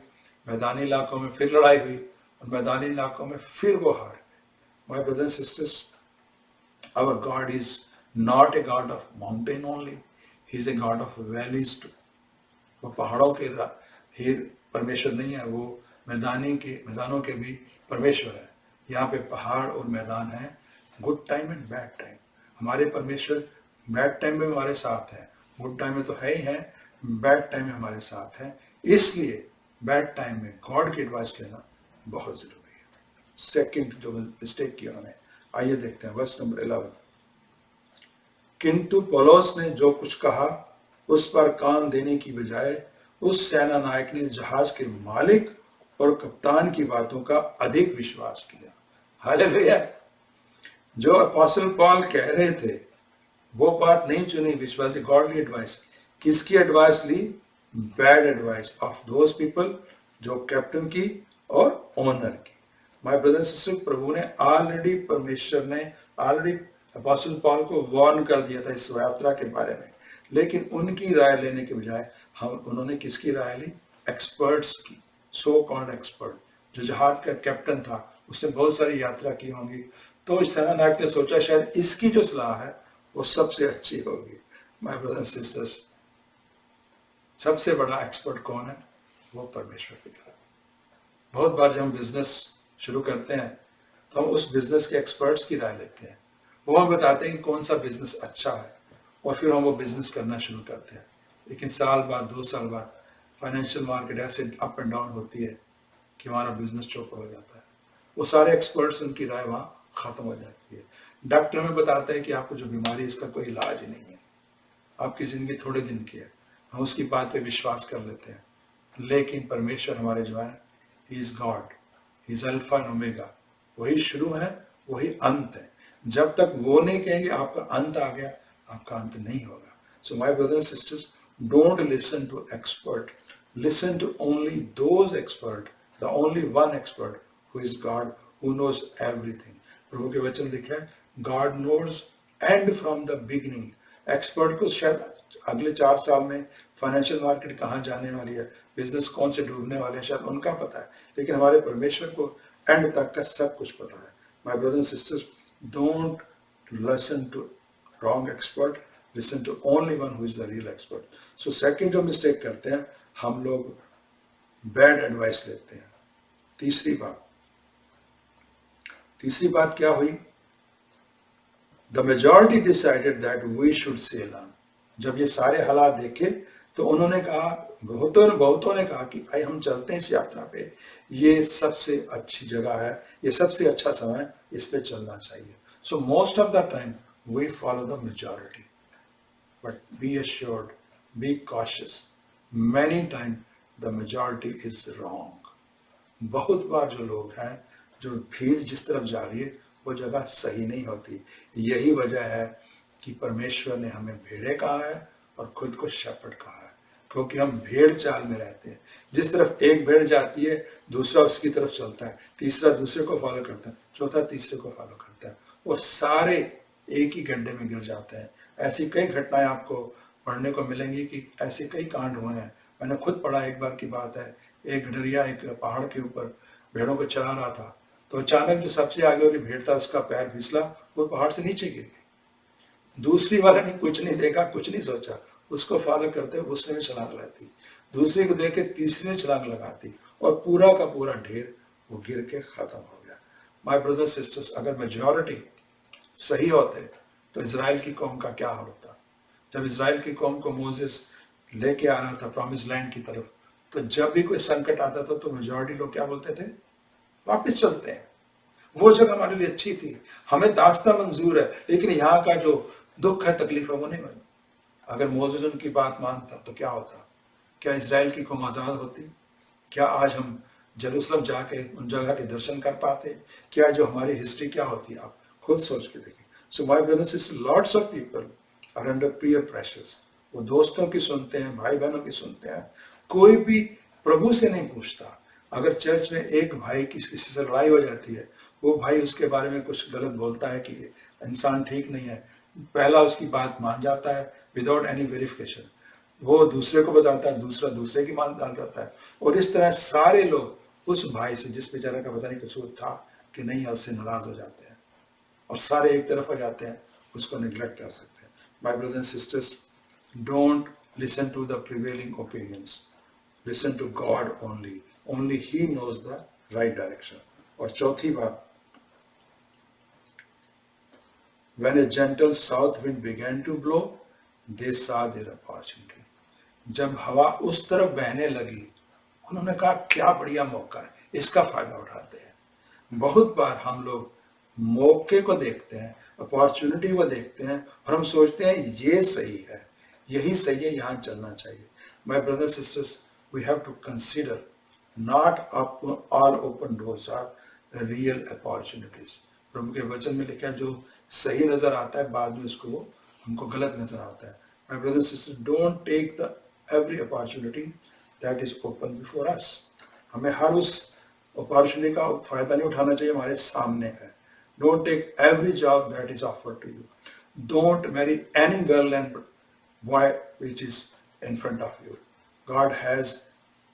मैदानी इलाकों में फिर लड़ाई हुई और मैदानी इलाकों में फिर वो हार गए। My brothers and sisters, our God is not a God of mountain only, he is a God of valleys too. वो पहाड़ों के ही परमेश्वर नहीं है, वो मैदानों के भी परमेश्वर है। यहाँ पे पहाड़ और मैदान है, good time and bad time. हमारे परमेश्वर बैड टाइम में हमारे साथ है, गुड टाइम में तो है ही है, बैड टाइम में हमारे साथ है। इसलिए बैड टाइम में गॉड की एडवाइस लेना बहुत जरूरी है। सेकंड जो मिस्टेक किया उन्होंने, आइए देखते हैं वर्स नंबर 11। किंतु पौलुस ने जो कुछ कहा उस पर कान देने की बजाय उस सेना नायक ने जहाज के मालिक और कप्तान की बातों का अधिक विश्वास किया। हालेलुया। जो अपोस्टल पॉल कह रहे थे वो बात नहीं चुनी, विश्वासी गॉडली एडवाइस। किसकी एडवाइस ली? Bad advice of those people, जो कैप्टन की और ओनर की। माय ब्रदर सिस्टर, प्रभु ने परमेश्वर ने ऑलरेडी अपोस्टल पॉल को वार्न कर दिया था इस यात्रा के बारे में, लेकिन उनकी राय लेने के बजाय उन्होंने किसकी राय ली? एक्सपर्ट्स की, सो कॉल्ड एक्सपर्ट। जो जहाज का कैप्टन था उसने बहुत सारी यात्रा की होंगी, तो सेना नायक ने सोचा शायद इसकी जो सलाह है वो सबसे अच्छी होगी। माय ब्रदर सिस्टर्स, सबसे बड़ा एक्सपर्ट कौन है? वो परमेश्वर की तरफ। बहुत बार जब हम बिजनेस शुरू करते हैं तो हम उस बिजनेस के एक्सपर्ट्स की राय लेते हैं, वो हम बताते हैं कि कौन सा बिजनेस अच्छा है और फिर हम वो बिजनेस करना शुरू करते हैं। लेकिन साल बाद, 2 साल बाद फाइनेंशियल मार्केट ऐसे अप एंड डाउन होती है कि हमारा बिजनेस चौपट हो जाता है। वो सारे एक्सपर्ट्स, उनकी राय वहाँ खत्म हो जाती है। डॉक्टर हमें बताता है कि आपको जो बीमारी है इसका कोई इलाज ही नहीं है, आपकी जिंदगी थोड़े दिन की है, हम उसकी बात पे विश्वास कर लेते हैं। लेकिन परमेश्वर हमारे जो है, he is God, he is alpha and omega, वही शुरू है वही अंत है। जब तक वो नहीं कहेंगे आपका अंत आ गया, आपका अंत नहीं होगा। So my brothers and sisters, don't listen to expert, listen to only those expert, the only one expert who is God, who knows everything. प्रभु के वचन लिखा है, God knows and from the beginning. Expert को शायद अगले 4 साल में फाइनेंशियल मार्केट कहाँ जाने वाली है, बिजनेस कौन से डूबने वाले हैं, शायद उनका पता है, लेकिन हमारे परमेश्वर को एंड तक का सब कुछ पता है। My brothers and sisters, don't listen to wrong expert, listen to only one who is the real expert. So second जो मिस्टेक करते हैं, हम लोग बैड एडवाइस लेते हैं। तीसरी बात क्या हुई? The majority decided that we should sail on. जब ये सारे हालात देखे तो उन्होंने कहा, बहुतों ने कहा कि आइए हम चलते हैं इस यात्रा पे, ये सबसे अच्छी जगह है, ये सबसे अच्छा समय, इस पे चलना चाहिए। So most of the time we follow the majority, but be assured, be cautious. Many times the majority is wrong. बहुत बार जो लोग हैं, जो भीड़ जिस तरफ जा रही है वो जगह सही नहीं होती। यही वजह है कि परमेश्वर ने हमें भेड़े कहा है और खुद को शेपर्ड कहा है। क्योंकि हम भेड़ चाल में रहते हैं। जिस तरफ एक भेड़ जाती है दूसरा उसकी तरफ चलता है, तीसरा दूसरे को फॉलो करता है, चौथा तीसरे को फॉलो करता है, और सारे एक ही गड्ढे में गिर जाते हैं। ऐसी कई घटनाएं आपको पढ़ने को मिलेंगी कि ऐसे कई कांड हुए हैं। मैंने खुद पढ़ा, एक बार की बात है, एक गडरिया एक पहाड़ के ऊपर भेड़ों को चला रहा था, तो अचानक जो सबसे आगे वाली भेड़ था उसका पैर फिसला, वो पहाड़ से नीचे गिर गई। दूसरी वाले ने कुछ नहीं देखा, कुछ नहीं सोचा, उसको फॉलो करते हुए उसने भी छलांग लगाती, दूसरे को देख के तीसरे ने छलांग लगाती, और पूरा का पूरा ढेर वो गिर के खत्म हो गया। माय ब्रदर्स सिस्टर्स, अगर मेजॉरिटी सही होते तो इजराइल की कौम का क्या हाल होता। जब इजराइल की कौम को मोसेस लेके आ रहा था प्रॉमिस लैंड की तरफ, तो जब भी कोई संकट आता था तो मेजॉरिटी लोग क्या बोलते थे, वापस चलते हैं, वो जगह हमारे लिए अच्छी थी, हमें दास्ता मंजूर है, लेकिन यहाँ का जो दुख है, तकलीफ है, वो नहीं मानी। अगर मोसेस उनकी बात मानता तो क्या होता? क्या इजराइल की कौम आजाद होती? क्या आज हम जेरूसलम जाके उन जगह के दर्शन कर पाते? क्या जो हमारी हिस्ट्री क्या होती? आप खुद सोच के देखिए। So my brothers sisters, lots of people are under peer pressures. वो दोस्तों की सुनते हैं, भाई बहनों की सुनते हैं, कोई भी प्रभु से नहीं पूछता। अगर चर्च में एक भाई की किसी से लड़ाई हो जाती है, वो भाई उसके बारे में कुछ गलत बोलता है कि ये इंसान ठीक नहीं है, पहला उसकी बात मान जाता है विदाउट एनी वेरिफिकेशन, वो दूसरे को बताता है, दूसरा दूसरे की मान डाल जाता है, और इस तरह सारे लोग उस भाई से, जिस बेचारे का पता नहीं कसूर था कि नहीं है, उससे नाराज हो जाते हैं, और सारे एक तरफ हो जाते हैं, उसको निग्लेक्ट कर सकते हैं। My brothers and sisters, don't listen to the prevailing opinions, listen to God only, only he knows the right direction. और चौथी बात, when a gentle south wind began to blow, they saw their opportunity. जब हवा उस तरफ बहने लगी, उन्होंने कहा क्या बढ़िया मौका है, इसका फायदा उठाते हैं। बहुत बार हम लोग मौके को देखते हैं, अपॉर्चुनिटी को देखते हैं, और हम सोचते हैं ये सही है, यही सही है, यहाँ चलना चाहिए। My brothers sisters, we have to consider not all open doors are real opportunities. प्रभु के वचन में लिखा है जो सही नजर आता है, बाद में उसको वो हमको गलत नजर आता है। My brothers sisters, don't take the every opportunity that is open before us. हमें हर उस अपॉर्चुनिटी का फायदा नहीं उठाना चाहिए, हमारे सामने है। Don't take every job that is offered to you. Don't marry any girl and boy which is in front of you. God has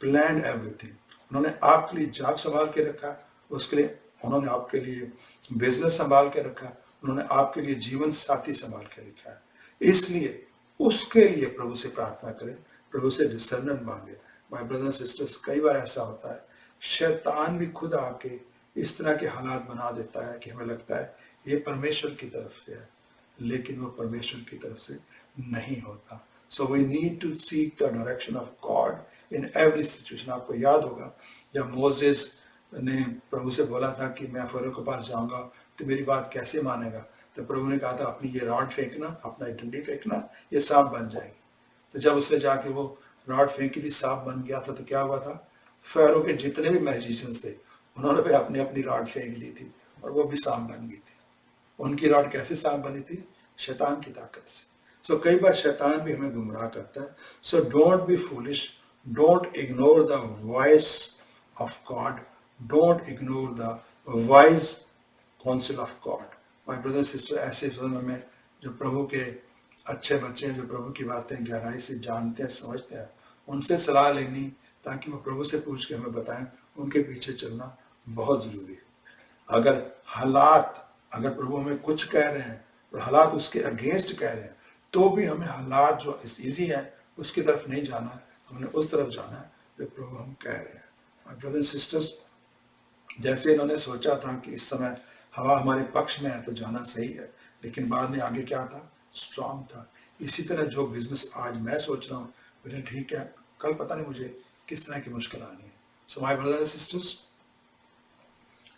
planned everything. उन्होंने आपके लिए जॉब संभाल के रखा, उसके लिए उन्होंने आपके लिए बिजनेस संभाल के रखा, उन्होंने आपके लिए जीवन साथी संभाल के लिखा है। इसलिए उसके लिए प्रभु से प्रार्थना करें, प्रभु से डिसर्नमेंट मांगे। माय ब्रदर्स सिस्टर्स, कई बार ऐसा होता है, शैतान भी खुद आके इस तरह के हालात बना देता है कि हमें लगता है ये परमेश्वर की तरफ से है, लेकिन वो परमेश्वर की तरफ से नहीं होता। So we need to seek the direction of God in every situation. आपको याद होगा जब मोसेस ने प्रभु से बोला था कि मैं फरो के पास जाऊंगा तो मेरी बात कैसे मानेगा, तो प्रभु ने कहा था अपनी ये रॉड फेंकना, अपना डंडी फेंकना, ये सांप बन जाएगी। तो जब उसने जाके वो रॉड फेंकी थी, सांप बन गया था, तो क्या हुआ था, फैरो के जितने भी मैजिशियंस थे उन्होंने भी अपनी अपनी रॉड फेंक दी थी और वो भी सांप बन गई थी। उनकी रॉड कैसे सांप बनी थी? शैतान की ताकत से। सो कई बार शैतान भी हमें गुमराह करता है। So don't be foolish, don't ignore the voice of God, don't ignore the wise council of God. My brother sister, ऐसे समय में जो प्रभु के अच्छे बच्चे हैं, जो प्रभु की बातें गहराई से जानते हैं, समझते हैं, उनसे सलाह लेनी ताकि वो प्रभु से पूछ के हमें बताएं, उनके पीछे चलना बहुत जरूरी है। अगर हालात, अगर प्रभु हमें कुछ कह रहे हैं और हालात उसके अगेंस्ट कह रहे हैं, तो भी हमें हालात जो इजी है उसकी तरफ नहीं जाना, हमने उस तरफ जाना है जो प्रभु हम कह रहे हैं। माय ब्रदर सिस्टर्स, जैसे इन्होंने सोचा था कि इस समय हवा हमारे पक्ष में है तो जाना सही है, लेकिन बाद में आगे क्या था, स्ट्रांग था। इसी तरह जो बिजनेस आज मैं सोच रहा हूँ, मेरे ठीक है, कल पता नहीं मुझे किस तरह की मुश्किल आनी है। So my brother and sisters,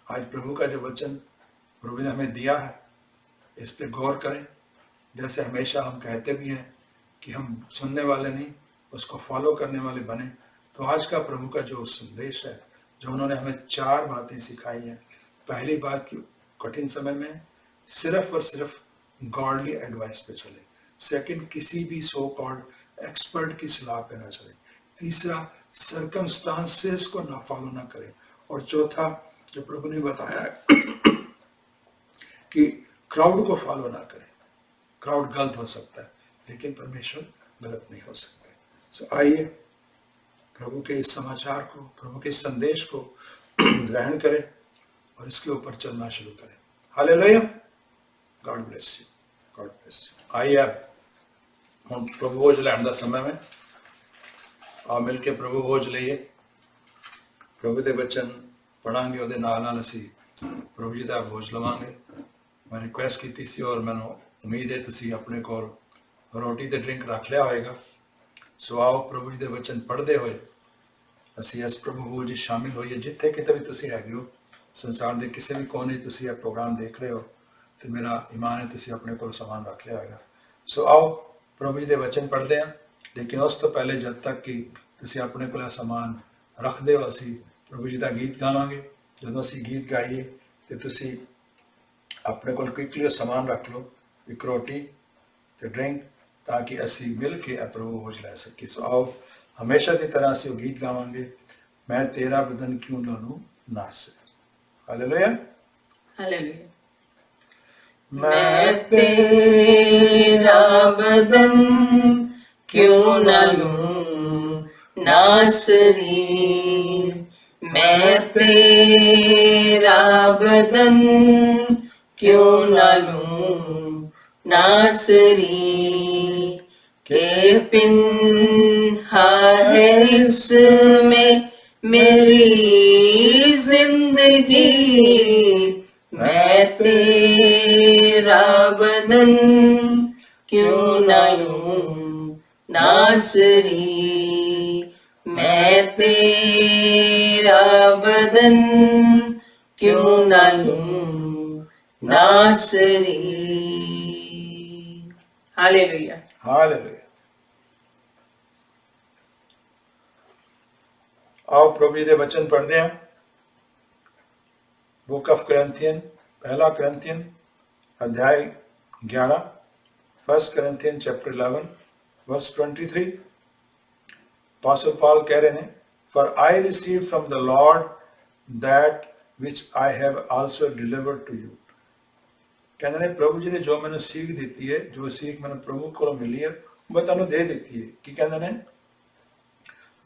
आज प्रभु का जो वचन प्रभु ने हमें दिया है, इस पे गौर करें। जैसे हमेशा हम कहते भी हैं कि हम सुनने वाले नहीं, उसको फॉलो करने वाले बने। तो आज का प्रभु का जो संदेश है, जो उन्होंने हमें 4 बातें सिखाई हैं। पहली बात कि कठिन समय में सिर्फ और सिर्फ गॉडली एडवाइस पे चले। सेकंड, किसी भी सो कॉल्ड एक्सपर्ट की सलाह पे ना चले। तीसरा, सर्कमस्टांसेस को ना फॉलो ना करें। और चौथा, जो प्रभु ने बताया है कि क्राउड को फॉलो ना करें। क्राउड गलत हो सकता है, लेकिन परमेश्वर गलत नहीं हो सकते। सो आइए प्रभु के इस समाचार को, प्रभु के इस संदेश को ग्रहण करें और इसके ऊपर चलना शुरू करें। Hallelujah. God bless you, God bless you. आइए अब हम प्रभु भोज लैण का समय में आ मिल के प्रभु भोज लईए। प्रभु के वचन पढ़ांगे, ਉਹਦੇ ਨਾਲ ਅਸੀਂ प्रभु जी का भोज लवांगे। मैं रिक्वेस्ट की सी और मैं उम्मीद है तुसी अपने को रोटी ते ड्रिंक रख लिया होएगा। सो आओ प्रभु जी के वचन पढ़ते हुए ਅਸੀਂ इस प्रभु भोज शामिल होइए। जिथे किते भी तुसी हैगे हो, संसार के किसी भी कोने तुसी यह प्रोग्राम देख रहे हो, तो मेरा ईमान है तुसी अपने को सामान रख लिया होएगा। सो आओ प्रभु जी के वचन पढ़ते हैं, लेकिन उस तो पहले जब तक कि तुसी अपने को सामान रखते हो, असी प्रभु जी का गीत गावांगे। जो असी गीत गाइए तो तुसी अपने को क्विकली सामान रख लो, एक रोटी तो ड्रिंक, ताकि असी मिल के प्रभु भोज लै सकी। सो आओ हमेशा की तरह असी गीत गावांगे, मैं तेरा बदन क्यों ना लूं नास। Hallelujah, hallelujah. मैं तेरा बदन क्यों ना लूं नासरी, मैं तेरा बदन क्यों ना लूं नासरी, के पिन्हा है इसमें मेरी जिंदगी, मैं तेरा बदन क्यों ना लूं नासरी, मैं तेरा बदन क्यों ना लूं नासरी। Hallelujah, hallelujah. आओ प्रभु जी के वचन पढ़ते हैं। बुक ऑफ करंथियन, पहला करंथियन अध्याय 11, first Corinthian chapter 11 verse 23। Pastor Paul कह रहे हैं, for I receive from the Lord that which I have also delivered to you. कहते हैं प्रभु जी ने जो मैंने सीख दी है, जो सीख मैंने प्रभु को मिली है, मैं तुहानू दे दी है। कि कहते हैं,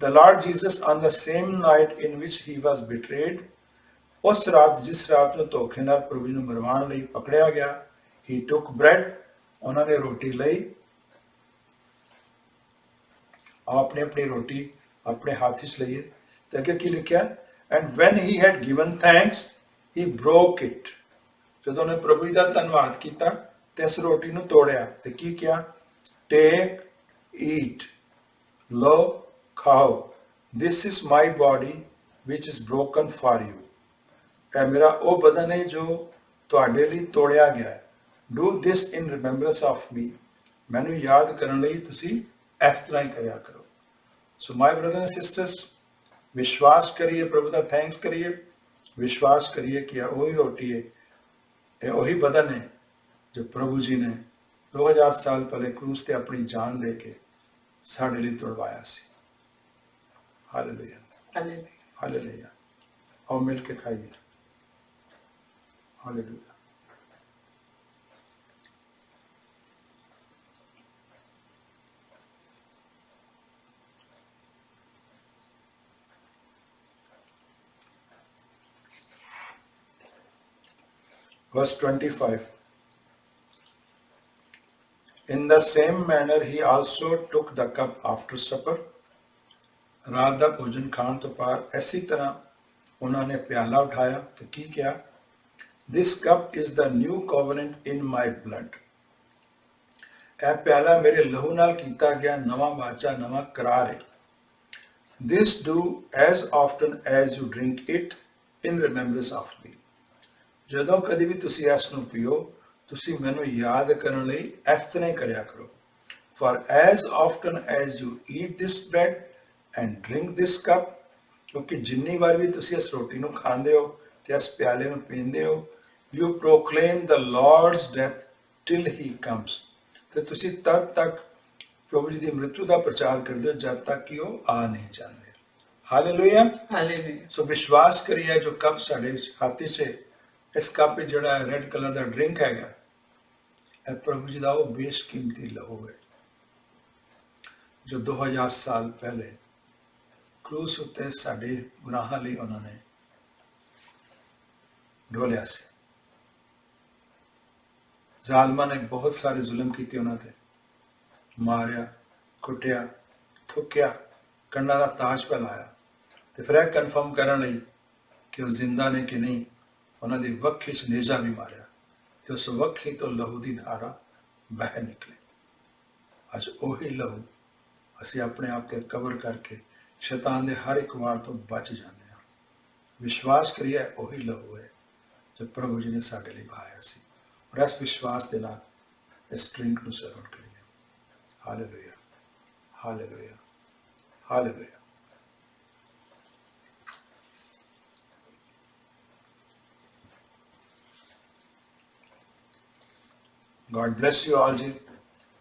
the Lord Jesus on the same night in which he was betrayed, उस रात जिस रात में धोखे नाल प्रभु जी नूं मरवाण लई पकड़िया गया, ही टुक ब्रेड, उन्होंने रोटी लई। अपनी अपनी रोटी अपने हाथ च लईए। तो अगे की लिखा, and when he had given thanks he broke it. जो उन्हें प्रभु जी का धन्यवाद किया तो इस रोटी नूं तोड़िया ते की किया, टेक ईट, लो खाओ, this is my body which is broken for you. यह मेरा वो बदन है जो तुहाडे लई तोड़िया गया है। Do this in remembrance of मी, मैनू याद करने लई तुसी इस तरह ही करया करो। So my brother and sisters, विश्वास करिए, प्रभु का थैंक्स करिए, विश्वास करिए कि यह वही रोटी है, यह वही बदन है जो प्रभु जी ने 2000 साल पहले क्रूस ते अपनी जान दे के साडे लई तोड़वाया सी। Hallelujah, hallelujah. हालेलुया। आओ मिल के खाइए। Hallelujah. Verse 25. In the same manner he also took the cup after supper. रात का भोजन खाण तो बाद इसी तरह उन्होंने प्याला उठाया तो की किया, this cup is the new covenant in my blood. यह प्याला मेरे लहू नाल कीता गया नवा वाचा, नवा करार है। This do as often as you drink it in remembrance of me. ਜਦੋਂ कभी भी तुसी इस नूं पीओ, तुसी मैनू याद करने लई इस तरह ही करया करो। For as often as you eat this bread and drink this cup, क्योंकि जिन्नी बार भी तुसी इस रोटी नूं खांदे हो ते इस प्याले नूं पींदे हो, you proclaim the Lord's death till he comes. ते तुसी तद तक प्रभु जी की मृत्यु का प्रचार करते हो जब तक कि वो आ नहीं जाते। हालेलुया। हालेलुया। सो विश्वास करिए जो कप साढ़े हाथी से इस कप में जड़ा रेड कलर का ड्रिंक हैगा, ਇਹ ਪ੍ਰਭੂ ਜੀ ਦਾ ਉਹ ਬੇਸ਼ਕੀਮਤੀ ਲਹੂ ਹੈ ਜੋ 2000 ਸਾਲ ਪਹਿਲੇ क्रूस उत्ते साडे गुनाहां लई उन्होंने ढोलिया से। जालमा ने बहुत सारे जुल्म किए उन्होंने, मारिया, कुटिया, थुकिया, कंडा का ताज पहलाया, तो फिर कन्फर्म करने लई कि वो जिंदा ने कि नहीं, उन्होंने वक्खी च नेजा भी मारिया, तो उस वक्खी तो लहू की धारा बह निकली। अज उही लहू असी अपने आप ते कवर करके शैतान के हर एक वार तो बच जाते हैं। विश्वास करिए उही लहू है जो प्रभु जी ने साडे लिए बहाया सी, और इस विश्वास के नाल इस ड्रिंक नूं सेवन करिए। Hallelujah, hallelujah, hallelujah. God bless you all जी।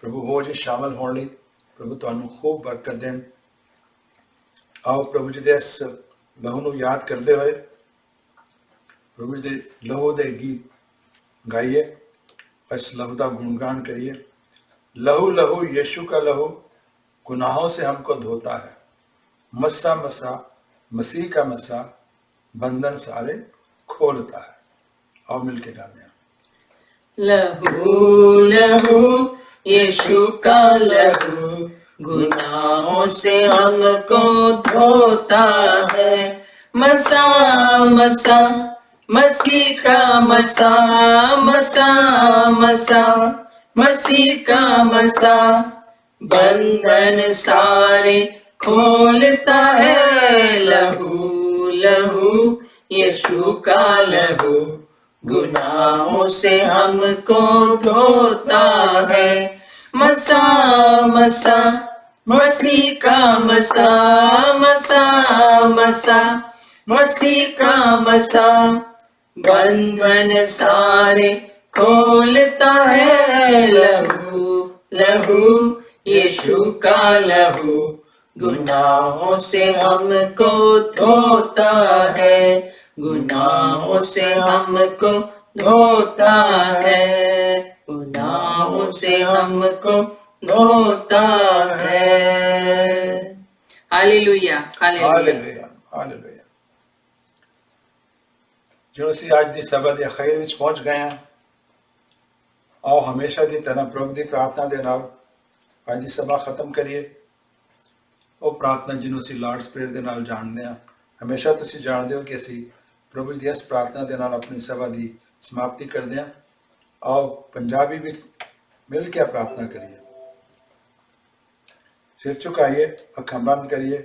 प्रभु हो जी शामिल होने लिए, प्रभु तुहानू खूब बरकत देन। आओ प्रभु जी के इस लहू को याद करते हुए प्रभु जी के लहू के गीत गाइए, इस लहू का गुणगान करिए। लहू लहू यीशु का लहू गुनाहों से हमको धोता है, मसा मसा मसीह का मसा बंधन सारे खोलता है। आओ मिलके गाने हैं। लहू लहू यीशु का लहू गुनाहों से हमको धोता है, मसा मसा मसीह का मसा, मसा मसा मसीह का मसा बंधन सारे खोलता है। लहू लहू यीशु का लहू गुनाहों से हमको धोता है, मसा मसा मसीह का मसा, मसा मसा मसीह का मसा बंधन सारे खोलता है। लहू लहू यीशु का लहू गुनाहों से हमको धोता है, गुनाहों से हमको धोता है, गुनाहों से हमको धोता है। Hallelujah, hallelujah, hallelujah, hallelujah. जो ਅਸੀਂ ਅੱਜ ਦੀ ਸਭਾ ਦੇ ਅਖੀਰ ਵਿੱਚ ਪਹੁੰਚ ਗਏ ਹਾਂ, ਆਓ ਹਮੇਸ਼ਾ ਦੀ ਤਰ੍ਹਾਂ ਪ੍ਰਭੂ ਦੀ ਪ੍ਰਾਰਥਨਾ ਦੇ ਨਾਲ ਅੱਜ ਦੀ ਸਭਾ ਖਤਮ ਕਰੀਏ। ਉਹ ਪ੍ਰਾਰਥਨਾ ਜਿਹਨੂੰ ਅਸੀਂ ਲਾਰਡਸ ਪ੍ਰੇਅਰ ਦੇ ਨਾਲ ਜਾਣਦੇ ਹਾਂ। ਹਮੇਸ਼ਾ ਤੁਸੀਂ ਜਾਣਦੇ ਹੋ ਕਿ ਅਸੀਂ ਪ੍ਰਭੂ ਦੀ ਇਸ ਪ੍ਰਾਰਥਨਾ ਦੇ ਨਾਲ ਆਪਣੀ ਸਭਾ ਦੀ ਸਮਾਪਤੀ ਕਰਦੇ ਹਾਂ। ਆਓ ਪੰਜਾਬੀ ਵਿੱਚ ਮਿਲ ਕੇ ਪ੍ਰਾਰਥਨਾ ਕਰੀਏ। सिर झुकाइए, अखां बंद करिए,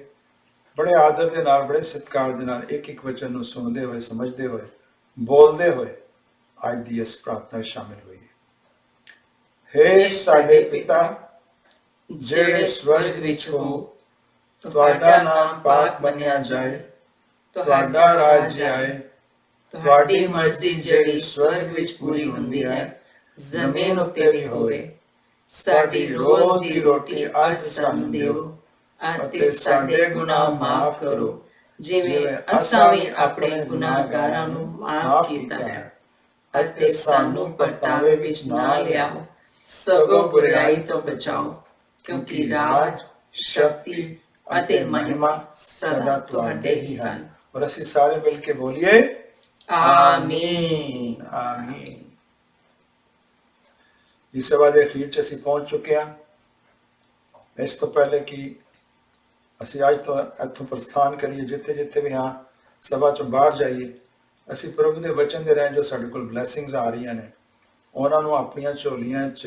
बड़े आदर के नाल, बड़े सत्कार के नाल एक एक वचन को सुनते हुए, समझते हुए, बोलते हुए अज की इस प्रार्थना शामिल होइए। हे साडे पिता जेड़े स्वर्ग विच हो, तुहाडा नाम पाक मनिया जाए, तुहाडा राज्य आए, तुहाडी मर्जी जेड़ी स्वर्ग विच पूरी हुंदी है जमीन उत्ते भी होवे। साडी रोज दी रोटी अज सानू दिओ, अते साडे गुनाह माफ करो जिवें असां भी अपने गुनाहगारां नूं माफ कीता है, अते सानू परतावे विच ना लियाओ, सगों बुराई तो बचाओ, क्योंकि राज, शक्ति अते महिमा सदा तुहाडे ही हन। और असीं सारे मिल के बोलिए आमीन, आमीन। इस सभा के अखीर च असीं पहुंच चुके हैं। इस तो पहले कि असीं अज तो इत्थों प्रस्थान करिए, जिथे जिथे भी हाँ सभा चों बाहर जाइए, असीं प्रभु के वचन दे रहे जो साडे कोल ब्लैसिंग्स आ रही ने, उन्हां नूं अपणियां झोलियां च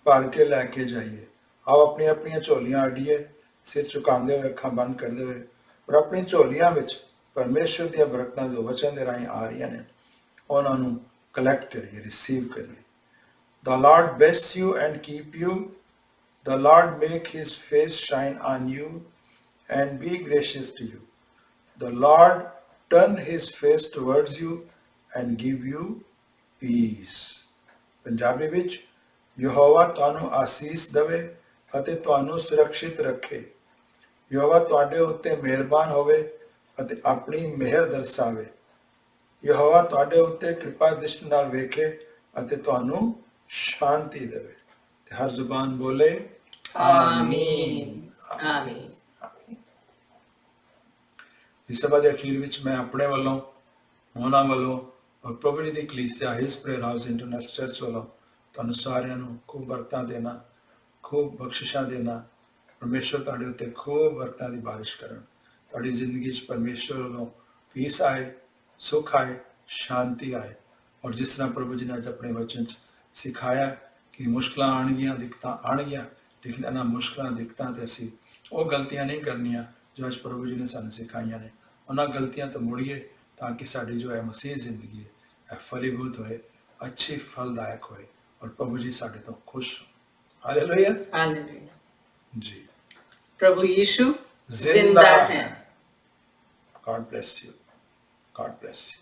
भर के लैके जाइए। आओ अपनी अपनी झोलियां अड्डीए, सिर झुकाते हुए, अखां बंद करते हुए, और अपनी झोलियां विच परमेश्वर दी बरकतां जो वचन दे राहीं आ रही ने, उन्हां नूं कलैक्ट करिए, रिसीव करिए। The Lord bless you and keep you. The Lord make his face shine on you and be gracious to you. The Lord turn his face towards you and give you peace. Punjabi विच यहोवा तुहानू आसीस दवे ਅਤੇ ਤੁਹਾਨੂੰ ਸੁਰੱਖਿਅਤ ਰੱਖੇ। ਯਹੋਵਾ ਤੁਹਾਡੇ ਉੱਤੇ ਮਿਹਰਬਾਨ ਹੋਵੇ ਅਤੇ ਆਪਣੀ ਮਿਹਰ ਦਰਸਾਵੇ। ਯਹੋਵਾ ਤੁਹਾਡੇ ਉੱਤੇ ਕਿਰਪਾ ਦ੍ਰਿਸ਼ਟੀ ਨਾਲ ਵੇਖੇ ਅਤੇ ਤੁਹਾਨੂੰ ਸ਼ਾਂਤੀ ਦੇਵੇ। ਤੇ ਹਰ ਜ਼ੁਬਾਨ ਬੋਲੇ ਆਮੀਨ ਆਮੀਨ। ਇਸ ਸਭਾ ਦੇ ਅਖੀਰ ਵਿੱਚ ਮੈਂ ਆਪਣੇ ਵੱਲੋਂ, ਉਹਨਾਂ ਵੱਲੋਂ ਔਰ ਪ੍ਰਭੂ ਜੀ ਦੀ ਕਲੀਸਿਆ ਹਿਸ ਪ੍ਰੇਅਰ ਹਾਊਸ ਇੰਟਰਨੈਸ਼ਨਲ ਚਰਚ ਵੱਲੋਂ ਤੁਹਾਨੂੰ ਸਾਰਿਆਂ ਨੂੰ ਖੂਬ ਬਰਕਤਾਂ ਦੇਣਾ, ਖੂਬ ਬਖਸ਼ਿਸ਼ਾਂ ਦੇਣਾ। ਪਰਮੇਸ਼ਵਰ ਤੁਹਾਡੇ ਉੱਤੇ ਖੂਬ ਬਰਕਤਾਂ ਦੀ ਬਾਰਿਸ਼ ਕਰਨ। ਤੁਹਾਡੀ ਜ਼ਿੰਦਗੀ 'ਚ ਪਰਮੇਸ਼ਵਰ ਵੱਲੋਂ ਪੀਸ ਆਏ, ਸੁੱਖ ਆਏ, ਸ਼ਾਂਤੀ ਆਏ। ਔਰ ਜਿਸ ਤਰ੍ਹਾਂ ਪ੍ਰਭੂ ਜੀ ਨੇ ਅੱਜ ਆਪਣੇ ਵਚਨ 'ਚ ਸਿਖਾਇਆ ਕਿ ਮੁਸ਼ਕਲਾਂ ਆਉਣਗੀਆਂ, ਦਿੱਕਤਾਂ ਆਉਣਗੀਆਂ, ਲੇਕਿਨ ਇਹਨਾਂ ਮੁਸ਼ਕਲਾਂ, ਦਿੱਕਤਾਂ 'ਤੇ ਅਸੀਂ ਉਹ ਗਲਤੀਆਂ ਨਹੀਂ ਕਰਨੀਆਂ ਜੋ ਅੱਜ ਪ੍ਰਭੂ ਜੀ ਨੇ ਸਾਨੂੰ ਸਿਖਾਈਆਂ ਨੇ। ਉਹਨਾਂ ਗਲਤੀਆਂ ਤੋਂ ਮੁੜੀਏ ਤਾਂ ਕਿ ਸਾਡੀ ਜੋ ਹੈ ਮਸੀਹ ਜ਼ਿੰਦਗੀ ਹੈ ਇਹ ਫਲੀਭੂਤ ਹੋਏ, ਅੱਛੀ ਫਲਦਾਇਕ ਹੋਏ ਔਰ ਪ੍ਰਭੂ ਜੀ ਸਾਡੇ ਤੋਂ ਖੁਸ਼ ਹੋ। Hallelujah hallelujah. ਜੀ। प्रभु यीशु जिंदा है। God bless you. God bless you.